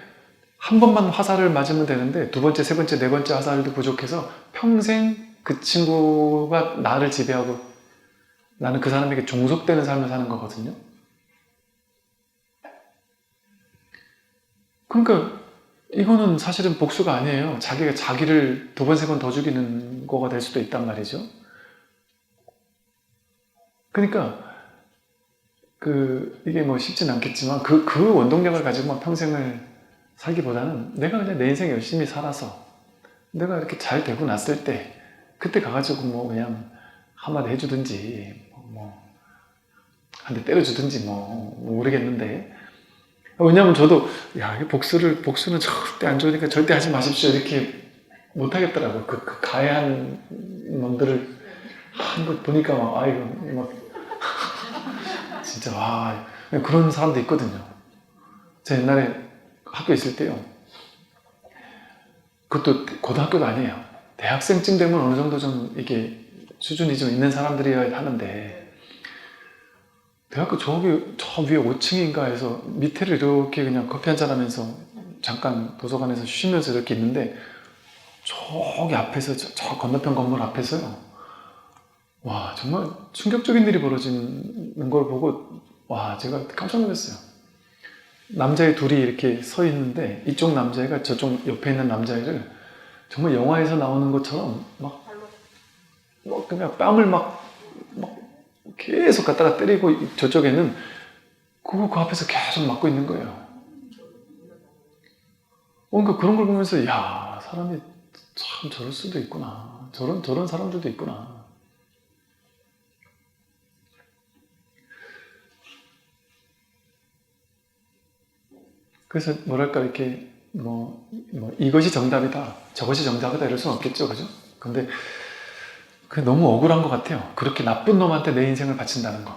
한 번만 화살을 맞으면 되는데 두 번째, 세 번째, 네 번째 화살도 부족해서 평생 그 친구가 나를 지배하고 나는 그 사람에게 종속되는 삶을 사는 거거든요. 그러니까 이거는 사실은 복수가 아니에요. 자기가 자기를 두 번, 세 번 더 죽이는 거가 될 수도 있단 말이죠. 그러니까 이게 뭐 쉽진 않겠지만 그 원동력을 가지고만 평생을 살기보다는 내가 그냥 내 인생 열심히 살아서 내가 이렇게 잘 되고 났을 때 그때 가가지고 뭐 그냥 한마디 해주든지 뭐 한 대 때려주든지 뭐 모르겠는데 왜냐면 저도 복수는 절대 안 좋으니까 절대 하지 마십시오 이렇게 못하겠더라고요. 그 가해한 놈들을 한 것 보니까 막 진짜 그런 사람도 있거든요. 제가 옛날에 학교에 있을 때요. 그것도 고등학교도 아니에요. 대학생쯤 되면 어느 정도 좀 이게 수준이 좀 있는 사람들이어야 하는데 대학교 저 위에 5층인가 해서 밑에를 이렇게 그냥 커피 한잔 하면서 잠깐 도서관에서 쉬면서 이렇게 있는데 저기 앞에서 저 건너편 건물 앞에서요. 와 정말 충격적인 일이 벌어지는 걸 보고 제가 깜짝 놀랐어요. 남자애 둘이 이렇게 서 있는데 이쪽 남자애가 저쪽 옆에 있는 남자애를 정말 영화에서 나오는 것처럼 그냥 뺨을 막 계속 갖다가 때리고 저쪽에는 그 앞에서 계속 맞고 있는 거예요. 그러니까 그런 걸 보면서 야, 사람이 참 저럴 수도 있구나. 저런 사람들도 있구나. 그래서 뭐랄까 이렇게 이것이 정답이다, 저것이 정답이다 이럴 수는 없겠죠, 그죠? 근데 그게 너무 억울한 것 같아요. 그렇게 나쁜 놈한테 내 인생을 바친다는 거,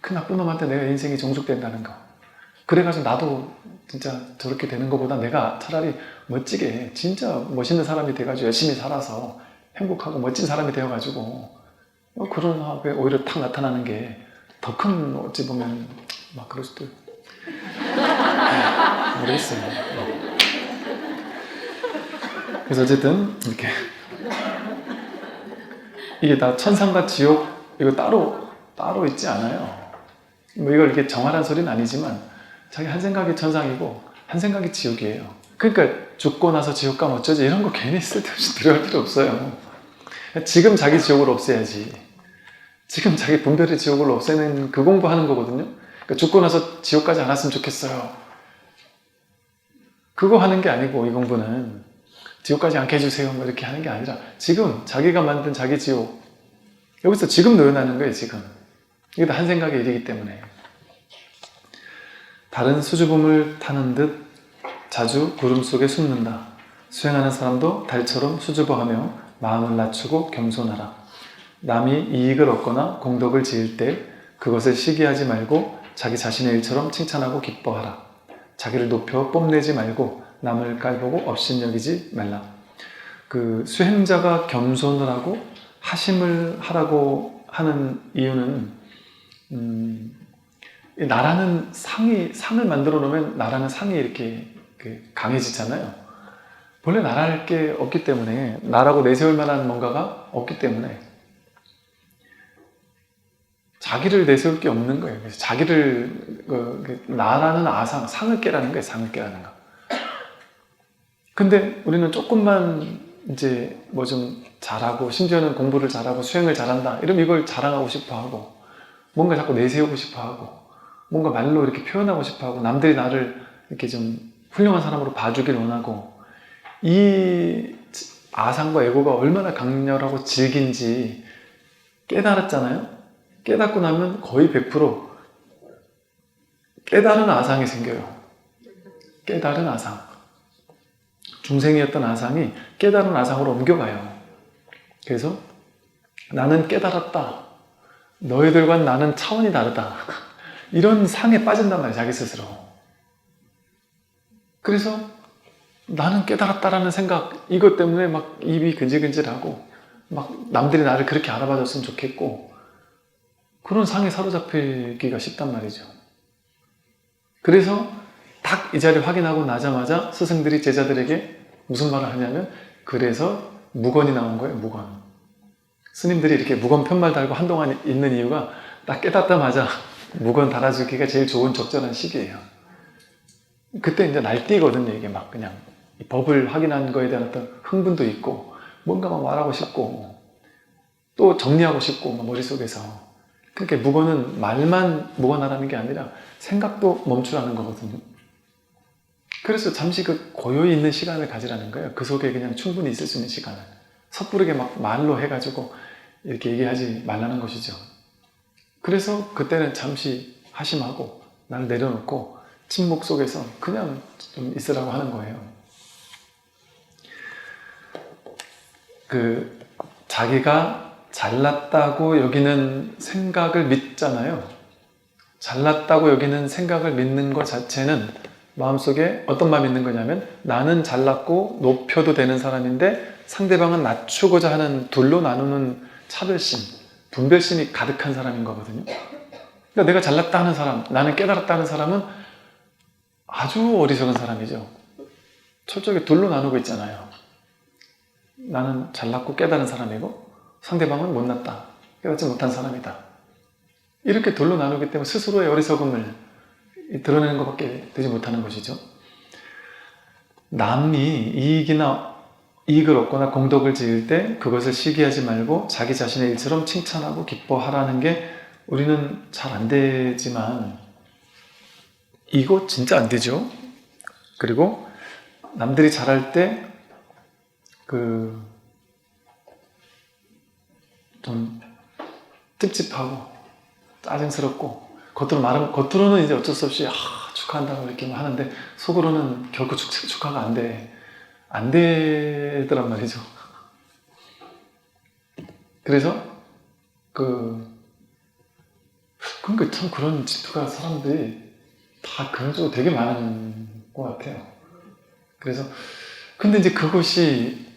그 나쁜 놈한테 내 인생이 종속된다는 거. 그래가지고 나도 진짜 저렇게 되는 것보다 내가 차라리 멋지게 진짜 멋있는 사람이 돼가지고 열심히 살아서 행복하고 멋진 사람이 되어가지고 그런 학에 오히려 탁 나타나는 게 더 큰, 어찌 보면 막 그럴 수도 모르겠어요. 그래서 어쨌든 이렇게 이게 다 천상과 지옥 이거 따로 있지 않아요. 이걸 이렇게 정하라는 소리는 아니지만 자기 한 생각이 천상이고 한 생각이 지옥이에요. 그러니까 죽고 나서 지옥 가면 어쩌지 이런 거 괜히 쓸데없이 두려울 필요 없어요. 지금 자기 지옥을 없애야지. 지금 자기 분별의 지옥을 없애는 그 공부하는 거거든요. 그러니까 죽고 나서 지옥까지 안 왔으면 좋겠어요. 그거 하는 게 아니고 이 공부는 지옥까지 않게 해주세요 뭐 이렇게 하는 게 아니라 지금 자기가 만든 자기 지옥 여기서 지금 노연하는 거예요. 지금 이게 다 한 생각의 일이기 때문에. 다른 수줍음을 타는 듯 자주 구름 속에 숨는다. 수행하는 사람도 달처럼 수줍어하며 마음을 낮추고 겸손하라. 남이 이익을 얻거나 공덕을 지을 때 그것을 시기하지 말고 자기 자신의 일처럼 칭찬하고 기뻐하라. 자기를 높여 뽐내지 말고 남을 깔보고 업신여기지 말라. 그 수행자가 겸손을 하고 하심을 하라고 하는 이유는 나라는 상을 만들어 놓으면 나라는 상이 이렇게 강해지잖아요. 본래 나랄 게 없기 때문에 나라고 내세울 만한 뭔가가 없기 때문에 자기를 내세울 게 없는 거예요. 그래서 자기를 나라는 상을 깨라는 거예요. 상을 깨라는 거. 근데 우리는 조금만 이제 뭐 좀 잘하고 심지어는 공부를 잘하고 수행을 잘한다 이러면 이걸 자랑하고 싶어하고 뭔가 자꾸 내세우고 싶어하고 뭔가 말로 이렇게 표현하고 싶어하고 남들이 나를 이렇게 좀 훌륭한 사람으로 봐주길 원하고 이 아상과 에고가 얼마나 강렬하고 질긴지 깨달았잖아요. 깨닫고 나면 거의 100% 깨달은 아상이 생겨요. 깨달은 아상. 중생이었던 아상이 깨달은 아상으로 옮겨가요. 그래서 나는 깨달았다. 너희들과는 나는 차원이 다르다. 이런 상에 빠진단 말이에요. 자기 스스로. 그래서 나는 깨달았다라는 생각 이것 때문에 막 입이 근질근질하고 막 남들이 나를 그렇게 알아봐줬으면 좋겠고 그런 상에 사로잡히기가 쉽단 말이죠. 그래서 딱 이 자리를 확인하고 나자마자 스승들이 제자들에게 무슨 말을 하냐면 그래서 무건이 나온 거예요. 무건. 스님들이 이렇게 무건 편말 달고 한동안 있는 이유가 딱 깨닫자마자 무건 달아주기가 제일 좋은 적절한 시기예요. 그때 이제 날뛰거든요. 이게 막 그냥 이 법을 확인한 거에 대한 어떤 흥분도 있고 뭔가 막 말하고 싶고 또 정리하고 싶고 머릿속에서. 그러니까 무건은 말만 무건하라는 게 아니라 생각도 멈추라는 거거든요. 그래서 잠시 그 고요히 있는 시간을 가지라는 거예요. 그 속에 그냥 충분히 있을 수 있는 시간을. 섣부르게 막 말로 해가지고 이렇게 얘기하지 말라는 것이죠. 그래서 그때는 잠시 하심하고 나를 내려놓고 침묵 속에서 그냥 좀 있으라고 하는 거예요. 자기가 잘났다고 여기는 생각을 믿잖아요. 잘났다고 여기는 생각을 믿는 것 자체는 마음속에 어떤 마음이 있는 거냐면 나는 잘났고 높여도 되는 사람인데 상대방은 낮추고자 하는 둘로 나누는 차별심, 분별심이 가득한 사람인 거거든요. 그러니까 내가 잘났다 하는 사람, 나는 깨달았다 하는 사람은 아주 어리석은 사람이죠. 철저하게 둘로 나누고 있잖아요. 나는 잘났고 깨달은 사람이고 상대방은 못났다, 깨닫지 못한 사람이다. 이렇게 둘로 나누기 때문에 스스로의 어리석음을 드러내는 것밖에 되지 못하는 것이죠. 남이 이익을 얻거나 공덕을 지을 때 그것을 시기하지 말고 자기 자신의 일처럼 칭찬하고 기뻐하라는 게 우리는 잘 안 되지만 이거 진짜 안 되죠. 그리고 남들이 잘할 때 좀 찝찝하고 짜증스럽고 겉으로는 이제 어쩔 수 없이 축하한다고 이렇게 하는데 속으로는 결코 축하가 안 되더란 말이죠. 그래서 그러니까 참 그런 질투가 사람들이 다 그런 쪽으로 되게 많은 것 같아요. 그래서 근데 이제 그것이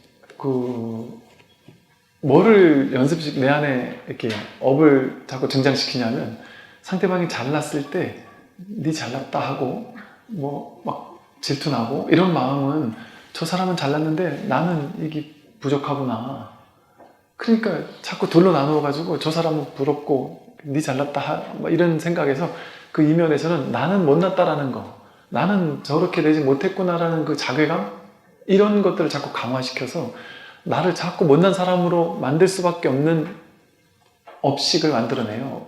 뭐를 내 안에 이렇게 업을 자꾸 증장시키냐면 상대방이 잘났을 때 네 잘났다 하고 뭐 막 질투나고 이런 마음은 저 사람은 잘났는데 나는 이게 부족하구나. 그러니까 자꾸 둘로 나누어 가지고 저 사람은 부럽고 네 잘났다 이런 생각에서 그 이면에서는 나는 못났다라는 거, 나는 저렇게 되지 못했구나라는 그 자괴감, 이런 것들을 자꾸 강화시켜서 나를 자꾸 못난 사람으로 만들 수밖에 없는 업식을 만들어내요.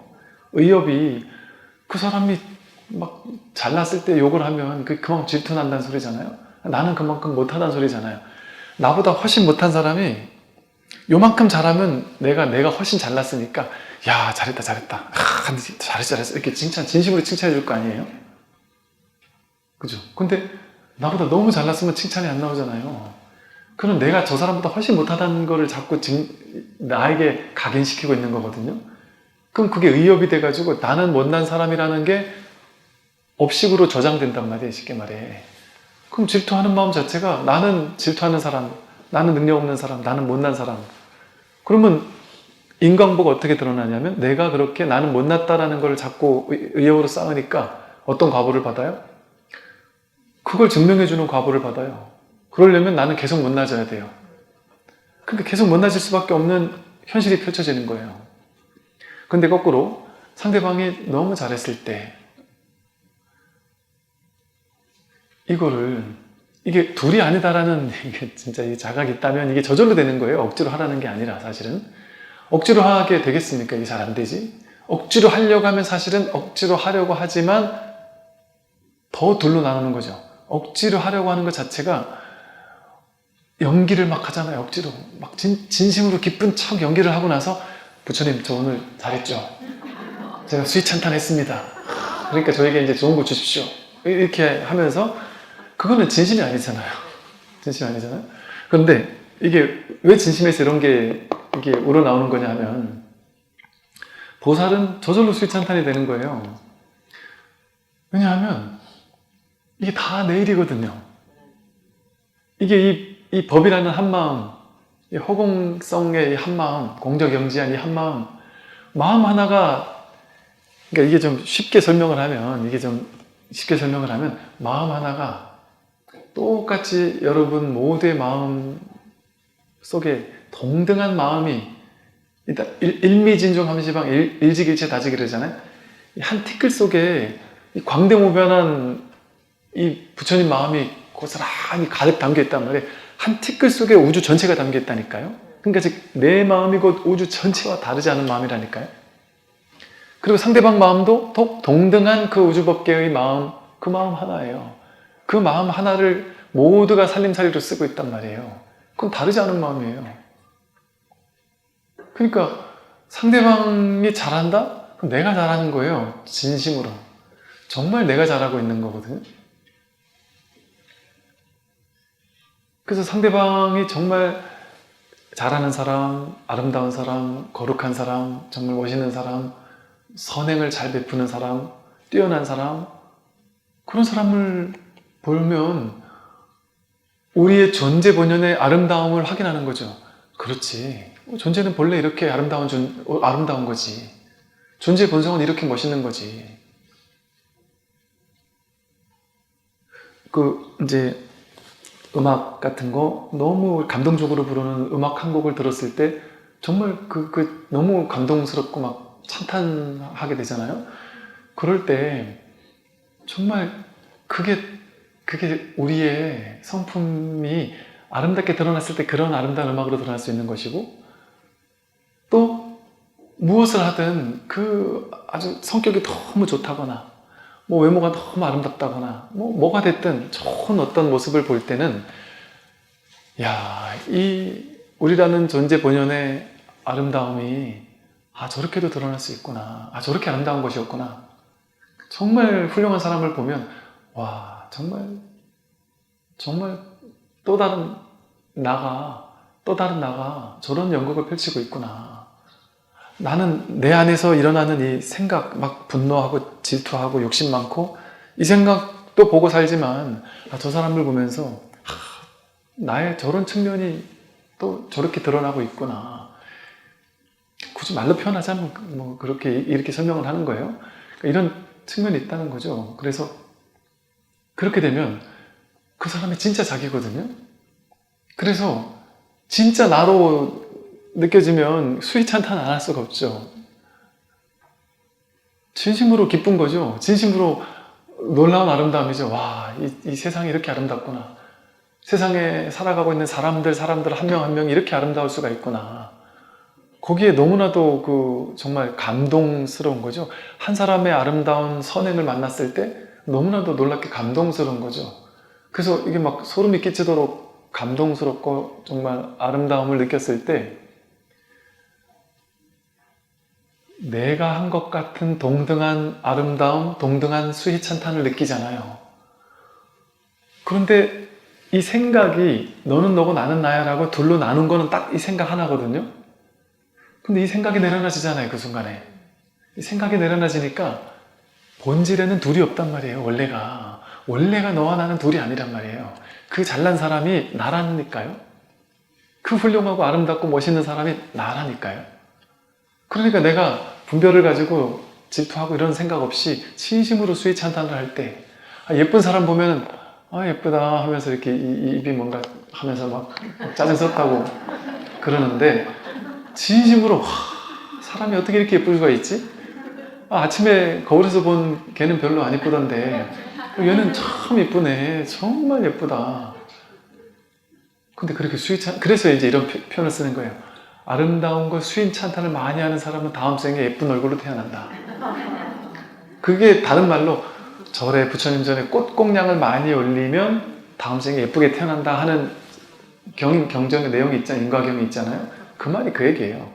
의업이 그 사람이 막 잘났을 때 욕을 하면 그만큼 질투난다는 소리잖아요. 나는 그만큼 못하다는 소리잖아요. 나보다 훨씬 못한 사람이 요만큼 잘하면 내가 훨씬 잘났으니까 야 잘했다 잘했어 이렇게 진심으로 칭찬해 줄 거 아니에요? 그죠? 근데 나보다 너무 잘났으면 칭찬이 안 나오잖아요. 그럼 내가 저 사람보다 훨씬 못하다는 거를 자꾸 나에게 각인시키고 있는 거거든요. 그럼 그게 의업이 돼가지고 나는 못난 사람이라는 게 업식으로 저장된단 말이에요. 쉽게 말해. 그럼 질투하는 마음 자체가 나는 질투하는 사람, 나는 능력 없는 사람, 나는 못난 사람. 그러면 인광보가 어떻게 드러나냐면 내가 그렇게 나는 못났다라는 걸 자꾸 의욕으로 쌓으니까 어떤 과보를 받아요? 그걸 증명해주는 과보를 받아요. 그러려면 나는 계속 못나져야 돼요. 그러니까 계속 못나질 수밖에 없는 현실이 펼쳐지는 거예요. 근데 거꾸로 상대방이 너무 잘했을 때 이게 둘이 아니다라는 이게 진짜 이 자각이 있다면 이게 저절로 되는 거예요. 억지로 하라는 게 아니라 사실은. 억지로 하게 되겠습니까? 이게 잘 안 되지. 억지로 하려고 하면 사실은 억지로 하려고 하지만 더 둘로 나누는 거죠. 억지로 하려고 하는 것 자체가 연기를 막 하잖아요. 억지로 막 진심으로 기쁜 척 연기를 하고 나서 부처님 저 오늘 잘했죠. 제가 수위찬탄했습니다. 그러니까 저에게 이제 좋은 거 주십시오. 이렇게 하면서 그거는 진심이 아니잖아요. 진심이 아니잖아요. 그런데 이게 왜 진심에서 이런 게 이게 우러나오는 거냐 하면 보살은 저절로 수위찬탄이 되는 거예요. 왜냐하면 이게 다 내 일이거든요. 이게 이 법이라는 한마음, 이 허공성의 한마음, 공적영지한 이 한마음, 마음 하나가, 그러니까 이게 좀 쉽게 설명을 하면 마음 하나가 똑같이 여러분 모두의 마음 속에 동등한 마음이 일단 일미진종함시방 일직일체 다지기르잖아요. 한 티끌 속에 이 광대무변한 이 부처님 마음이 고스란히 가득 담겨 있단 말이에요. 한 티끌 속에 우주 전체가 담겨 있다니까요. 그러니까 즉 내 마음이 곧 우주 전체와 다르지 않은 마음이라니까요. 그리고 상대방 마음도 동등한 그 우주법계의 마음, 그 마음 하나예요. 그 마음 하나를 모두가 살림살이로 쓰고 있단 말이에요. 그건 다르지 않은 마음이에요. 그러니까 상대방이 잘한다? 그럼 내가 잘하는 거예요. 진심으로. 정말 내가 잘하고 있는 거거든요. 그래서 상대방이 정말 잘하는 사람, 아름다운 사람, 거룩한 사람, 정말 멋있는 사람, 선행을 잘 베푸는 사람, 뛰어난 사람, 그런 사람을 보면 우리의 존재 본연의 아름다움을 확인하는 거죠. 그렇지. 존재는 본래 이렇게 아름다운 거지. 존재의 본성은 이렇게 멋있는 거지. 이제 음악 같은 거 너무 감동적으로 부르는 음악 한 곡을 들었을 때 정말 너무 감동스럽고 막 찬탄하게 되잖아요. 그럴 때 정말 그게 우리의 성품이 아름답게 드러났을 때 그런 아름다운 음악으로 드러날 수 있는 것이고 또 무엇을 하든 그 아주 성격이 너무 좋다거나 뭐 외모가 너무 아름답다거나 뭐가 됐든 좋은 어떤 모습을 볼 때는 야, 이 우리라는 존재 본연의 아름다움이 저렇게도 드러날 수 있구나. 저렇게 아름다운 것이었구나. 정말 훌륭한 사람을 보면 와, 정말 또 다른 나가 저런 연극을 펼치고 있구나. 나는 내 안에서 일어나는 이 생각, 막 분노하고 질투하고 욕심 많고 이 생각도 보고 살지만 저 사람을 보면서 나의 저런 측면이 또 저렇게 드러나고 있구나. 굳이 말로 표현하자면 뭐 그렇게 이렇게 설명을 하는 거예요. 그러니까 이런 측면이 있다는 거죠. 그래서 그렇게 되면 그 사람이 진짜 자기거든요. 그래서 진짜 나로 느껴지면 수위찬탄 안 할 수가 없죠. 진심으로 기쁜 거죠. 진심으로 놀라운 아름다움이죠. 와, 이 세상이 이렇게 아름답구나. 세상에 살아가고 있는 사람들 한 명 한 명이 이렇게 아름다울 수가 있구나. 거기에 너무나도 정말 감동스러운 거죠. 한 사람의 아름다운 선행을 만났을 때 너무나도 놀랍게 감동스러운 거죠. 그래서 이게 막 소름이 끼치도록 감동스럽고 정말 아름다움을 느꼈을 때 내가 한 것 같은 동등한 아름다움, 동등한 수희찬탄을 느끼잖아요. 그런데 이 생각이 너는 너고 나는 나야 라고 둘로 나눈 거는 딱 이 생각 하나거든요. 근데 이 생각이 내려놔지잖아요, 그 순간에. 이 생각이 내려놔지니까 본질에는 둘이 없단 말이에요, 원래가. 원래가 너와 나는 둘이 아니란 말이에요. 그 잘난 사람이 나라니까요. 그 훌륭하고 아름답고 멋있는 사람이 나라니까요. 그러니까 내가 분별을 가지고 질투하고 이런 생각 없이 진심으로 수위찬탄을 할 때 예쁜 사람 보면 예쁘다 하면서 이렇게 입이 뭔가 하면서 막 짜증 썼다고 그러는데 진심으로 사람이 어떻게 이렇게 예쁠 수가 있지? 아침에 거울에서 본 걔는 별로 안 예쁘던데 얘는 참 예쁘네. 정말 예쁘다. 근데 그렇게 그래서 이제 이런 표현을 쓰는 거예요. 아름다운 걸 수인찬탄을 많이 하는 사람은 다음 생에 예쁜 얼굴로 태어난다. 그게 다른 말로 절에 부처님 전에 꽃공양을 많이 올리면 다음 생에 예쁘게 태어난다 하는 경전의 내용이 있잖아요. 인과경이 있잖아요. 그 말이 그 얘기예요.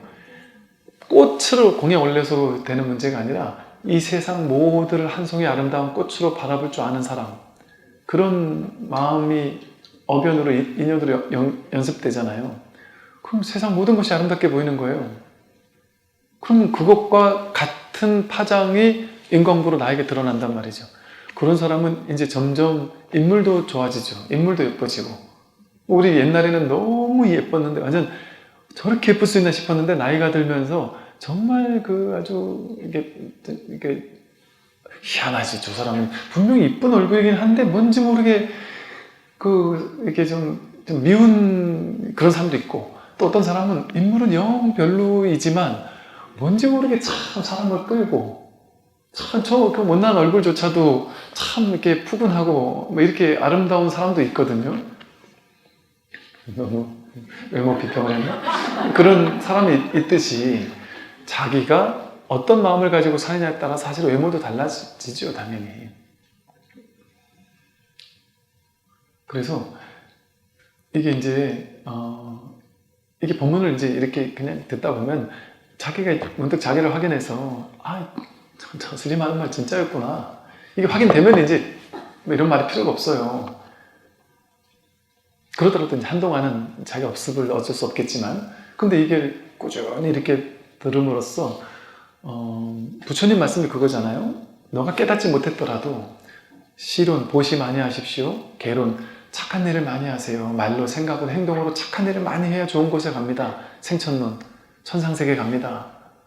꽃으로 공양 올려서 되는 문제가 아니라 이 세상 모두를 한 송이 아름다운 꽃으로 바라볼 줄 아는 사람, 그런 마음이 어변으로 인연으로 연습되잖아요. 그럼 세상 모든 것이 아름답게 보이는 거예요. 그럼 그것과 같은 파장이 인광부로 나에게 드러난단 말이죠. 그런 사람은 이제 점점 인물도 좋아지죠. 인물도 예뻐지고. 우리 옛날에는 너무 예뻤는데 완전 저렇게 예쁠 수 있나 싶었는데 나이가 들면서 정말 아주 이게 희한하지. 저 사람은 분명히 이쁜 얼굴이긴 한데 뭔지 모르게 이렇게 좀 미운 그런 사람도 있고, 또 어떤 사람은 인물은 영 별로이지만 뭔지 모르게 참 사람을 끌고 참 그 못난 얼굴조차도 참 이렇게 푸근하고 뭐 이렇게 아름다운 사람도 있거든요. 너무 외모 비평을 했나? 그런 사람이 있듯이 자기가 어떤 마음을 가지고 사느냐에 따라 사실 외모도 달라지죠, 당연히. 그래서 이게 이제 이게 본문을 이제 이렇게 그냥 듣다 보면 자기가 문득 자기를 확인해서 저 스님 하는 말 진짜였구나. 이게 확인되면 이제 뭐 이런 말이 필요가 없어요. 그러더라도 이제 한동안은 자기 업습을 어쩔 수 없겠지만, 근데 이게 꾸준히 이렇게 들음으로써 부처님 말씀이 그거잖아요. 너가 깨닫지 못했더라도 시론, 보시 많이 하십시오. 개론, 착한 일을 많이 하세요. 말로, 생각으로, 행동으로 착한 일을 많이 해야 좋은 곳에 갑니다. 생천론, 천상세계 갑니다.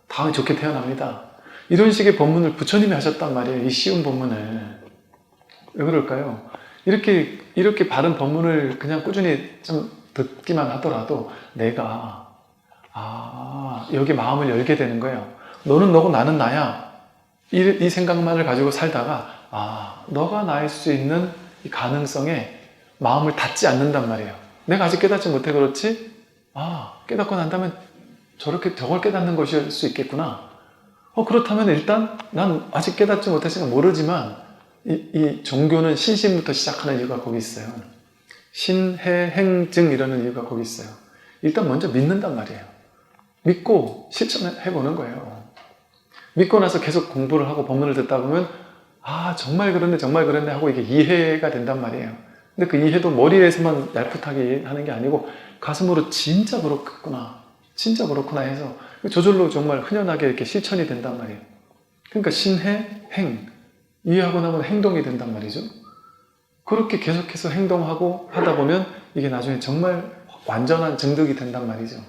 다음에 좋게 태어납니다. 이런 식의 법문을 부처님이 하셨단 말이에요. 이 쉬운 법문을. 왜 그럴까요? 이렇게 바른 법문을 그냥 꾸준히 좀 듣기만 하더라도 내가 여기 마음을 열게 되는 거예요. 너는 너고 나는 나야. 이 생각만을 가지고 살다가 너가 나일 수 있는 이 가능성에 마음을 닫지 않는단 말이에요. 내가 아직 깨닫지 못해 그렇지 깨닫고 난 다음에 저걸 깨닫는 것일 수 있겠구나. 그렇다면 일단 난 아직 깨닫지 못했으니까 모르지만 이 종교는 신심부터 시작하는 이유가 거기 있어요. 신해행증 이라는 이유가 거기 있어요. 일단 먼저 믿는단 말이에요. 믿고 실천해보는 거예요. 믿고 나서 계속 공부를 하고 법문을 듣다 보면 정말 그랬네 하고 이게 이해가 된단 말이에요. 근데 그 이해도 머리에서만 얄풋하게 하는 게 아니고 가슴으로 진짜 그렇구나 해서 저절로 정말 흔연하게 이렇게 실천이 된단 말이에요. 그러니까 신해, 행 이해하고 나면 행동이 된단 말이죠. 그렇게 계속해서 행동하고 하다 보면 이게 나중에 정말 완전한 증득이 된단 말이죠.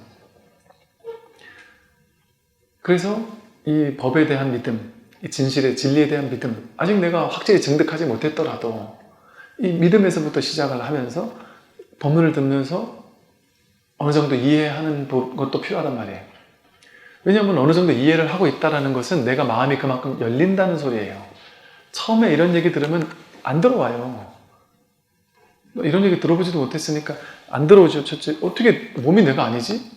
그래서 이 법에 대한 믿음, 이 진실의 진리에 대한 믿음, 아직 내가 확실히 증득하지 못했더라도 이 믿음에서부터 시작을 하면서 법문을 듣면서 어느 정도 이해하는 것도 필요하단 말이에요. 왜냐하면 어느 정도 이해를 하고 있다는 것은 내가 마음이 그만큼 열린다는 소리예요. 처음에 이런 얘기 들으면 안 들어와요. 이런 얘기 들어보지도 못했으니까 안 들어오죠. 첫째, 어떻게 몸이 내가 아니지?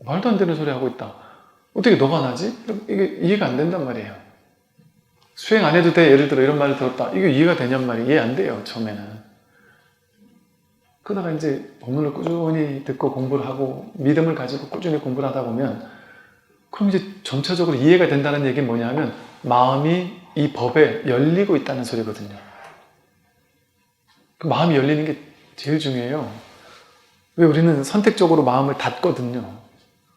말도 안 되는 소리 하고 있다. 어떻게 너가 나지? 이게 이해가 안 된단 말이에요. 수행 안 해도 돼. 예를 들어 이런 말을 들었다. 이게 이해가 되냔 말이에요. 이해 안 돼요. 처음에는. 그러다가 이제 법문을 꾸준히 듣고 공부를 하고 믿음을 가지고 꾸준히 공부를 하다 보면 그럼 이제 점차적으로 이해가 된다는 얘기는 뭐냐면 마음이 이 법에 열리고 있다는 소리거든요. 그 마음이 열리는 게 제일 중요해요. 왜 우리는 선택적으로 마음을 닫거든요.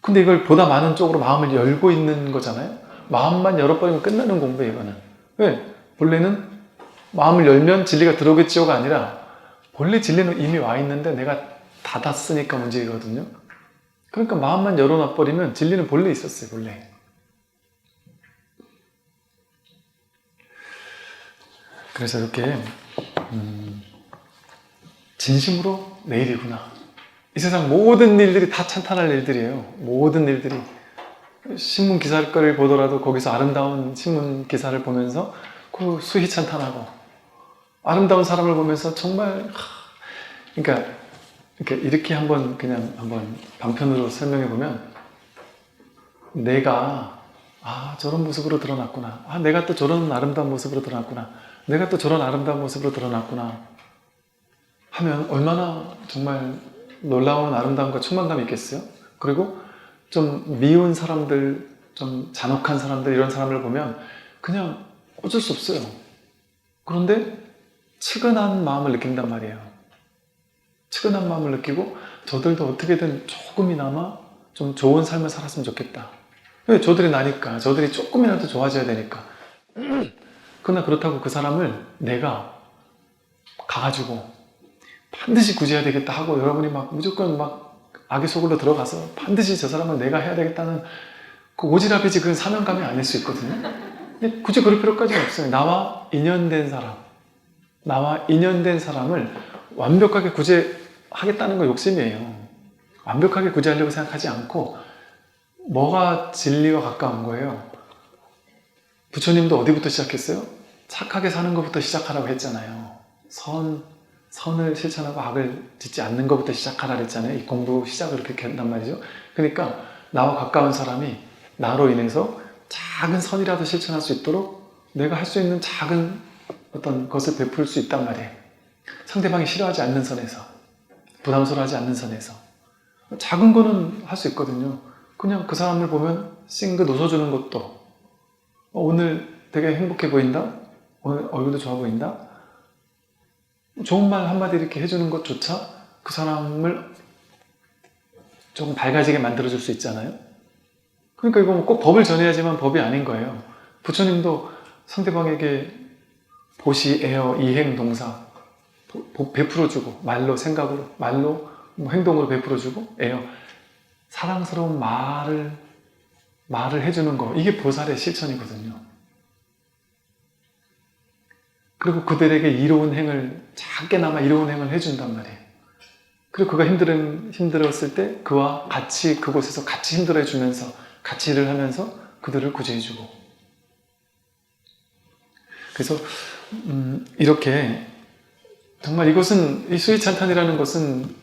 근데 이걸 보다 많은 쪽으로 마음을 열고 있는 거잖아요. 마음만 열어버리면 끝나는 공부예요, 이거는. 왜? 본래는 마음을 열면 진리가 들어오겠지요가 아니라 본래 진리는 이미 와 있는데 내가 닫았으니까 문제이거든요. 그러니까 마음만 열어놔버리면 진리는 본래 있었어요, 본래. 그래서 이렇게 진심으로 내일이구나. 이 세상 모든 일들이 다 찬탄할 일들이에요. 모든 일들이. 신문 기사를 보더라도 거기서 아름다운 신문 기사를 보면서 그 수희 찬탄하고 아름다운 사람을 보면서 정말 그러니까 이렇게 한번 방편으로 설명해 보면 내가 저런 모습으로 드러났구나. 내가 또 저런 아름다운 모습으로 드러났구나. 내가 또 저런 아름다운 모습으로 드러났구나 하면 얼마나 정말 놀라운 아름다움과 충만감이 있겠어요? 그리고 좀 미운 사람들, 좀 잔혹한 사람들, 이런 사람을 보면 그냥 어쩔 수 없어요. 그런데 측은한 마음을 느낀단 말이에요. 측은한 마음을 느끼고 저들도 어떻게든 조금이나마 좀 좋은 삶을 살았으면 좋겠다. 왜? 저들이 나니까. 저들이 조금이라도 좋아져야 되니까. 그러나 그렇다고 그 사람을 내가 가가지고 반드시 구제해야 되겠다 하고 여러분이 무조건 악의 속으로 들어가서 반드시 저 사람은 내가 해야 되겠다는 그 오지랖이지 그건 사명감이 아닐 수 있거든요. 근데 굳이 그럴 필요까지는 없어요. 나와 인연된 사람을 완벽하게 구제하겠다는 거 욕심이에요. 완벽하게 구제하려고 생각하지 않고 뭐가 진리와 가까운 거예요. 부처님도 어디부터 시작했어요? 착하게 사는 것부터 시작하라고 했잖아요. 선을 실천하고 악을 짓지 않는 것부터 시작하라 그랬잖아요. 이 공부 시작을 그렇게 한단 말이죠. 그러니까 나와 가까운 사람이 나로 인해서 작은 선이라도 실천할 수 있도록 내가 할 수 있는 작은 어떤 것을 베풀 수 있단 말이에요. 상대방이 싫어하지 않는 선에서, 부담스러워하지 않는 선에서. 작은 거는 할 수 있거든요. 그냥 그 사람을 보면 싱긋 웃어주는 것도, 오늘 되게 행복해 보인다? 오늘 얼굴도 좋아 보인다? 좋은 말 한마디 이렇게 해주는 것조차 그 사람을 조금 밝아지게 만들어줄 수 있잖아요. 그러니까 이거 꼭 법을 전해야지만 법이 아닌 거예요. 부처님도 상대방에게 보시, 애어, 이행, 동사 베풀어주고, 말로, 생각으로, 말로, 행동으로 베풀어주고, 애어, 사랑스러운 말을 해주는 거, 이게 보살의 실천이거든요. 그리고 그들에게 이로운 행을, 작게나마 이로운 행을 해준단 말이에요. 그리고 그가 힘들었을 때 그와 같이 그곳에서 같이 힘들어해주면서 같이 일을 하면서 그들을 구제해주고. 그래서 이렇게 정말 이것은, 이 수위찬탄이라는 것은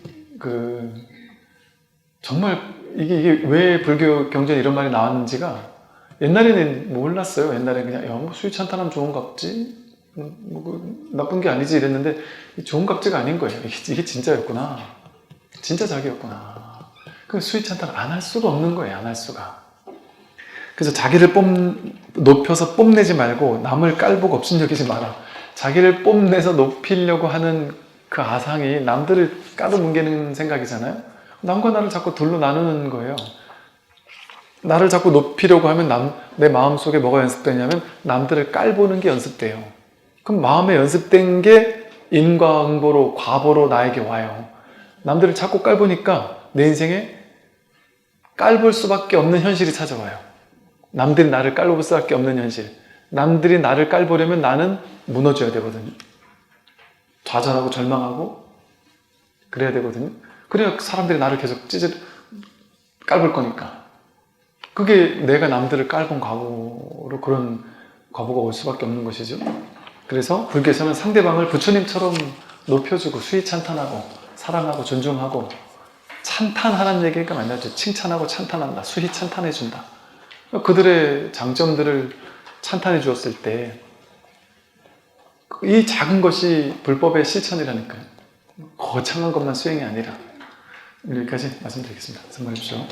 정말 이게 왜 불교 경전에 이런 말이 나왔는지가 옛날에는 몰랐어요. 옛날에 그냥 뭐 수위찬탄하면 좋은 값지, 나쁜 게 아니지 이랬는데 좋은 값지가 아닌 거예요. 이게 진짜였구나. 진짜 자기였구나. 그 수위찬탄을 안 할 수가 없는 거예요. 안 할 수가. 그래서 자기를 높여서 뽐내지 말고 남을 깔보고 업신여기지 마라. 자기를 뽐내서 높이려고 하는 그 아상이 남들을 까도뭉개는 생각이잖아요. 남과 나를 자꾸 둘로 나누는 거예요. 나를 자꾸 높이려고 하면 내 마음속에 뭐가 연습되냐면 남들을 깔보는 게 연습돼요. 그럼 마음에 연습된 게 인과응보로, 과보로 나에게 와요. 남들을 자꾸 깔보니까 내 인생에 깔볼 수밖에 없는 현실이 찾아와요. 남들이 나를 깔볼 수밖에 없는 현실. 남들이 나를 깔보려면 나는 무너져야 되거든요. 좌절하고 절망하고 그래야 되거든요. 그래야 사람들이 나를 계속 깔볼 거니까. 그게 내가 남들을 깔본 과거로 그런 과보가 올 수밖에 없는 것이죠. 그래서 불교에서는 상대방을 부처님처럼 높여주고 수위찬탄하고 사랑하고 존중하고 찬탄하는 얘기가 맞나죠. 칭찬하고 찬탄한다. 수위찬탄해준다. 그들의 장점들을 찬탄해 주었을 때 이 작은 것이 불법의 실천이라니까요. 거창한 것만 수행이 아니라. 여기까지 말씀드리겠습니다. 선물해 주십시오.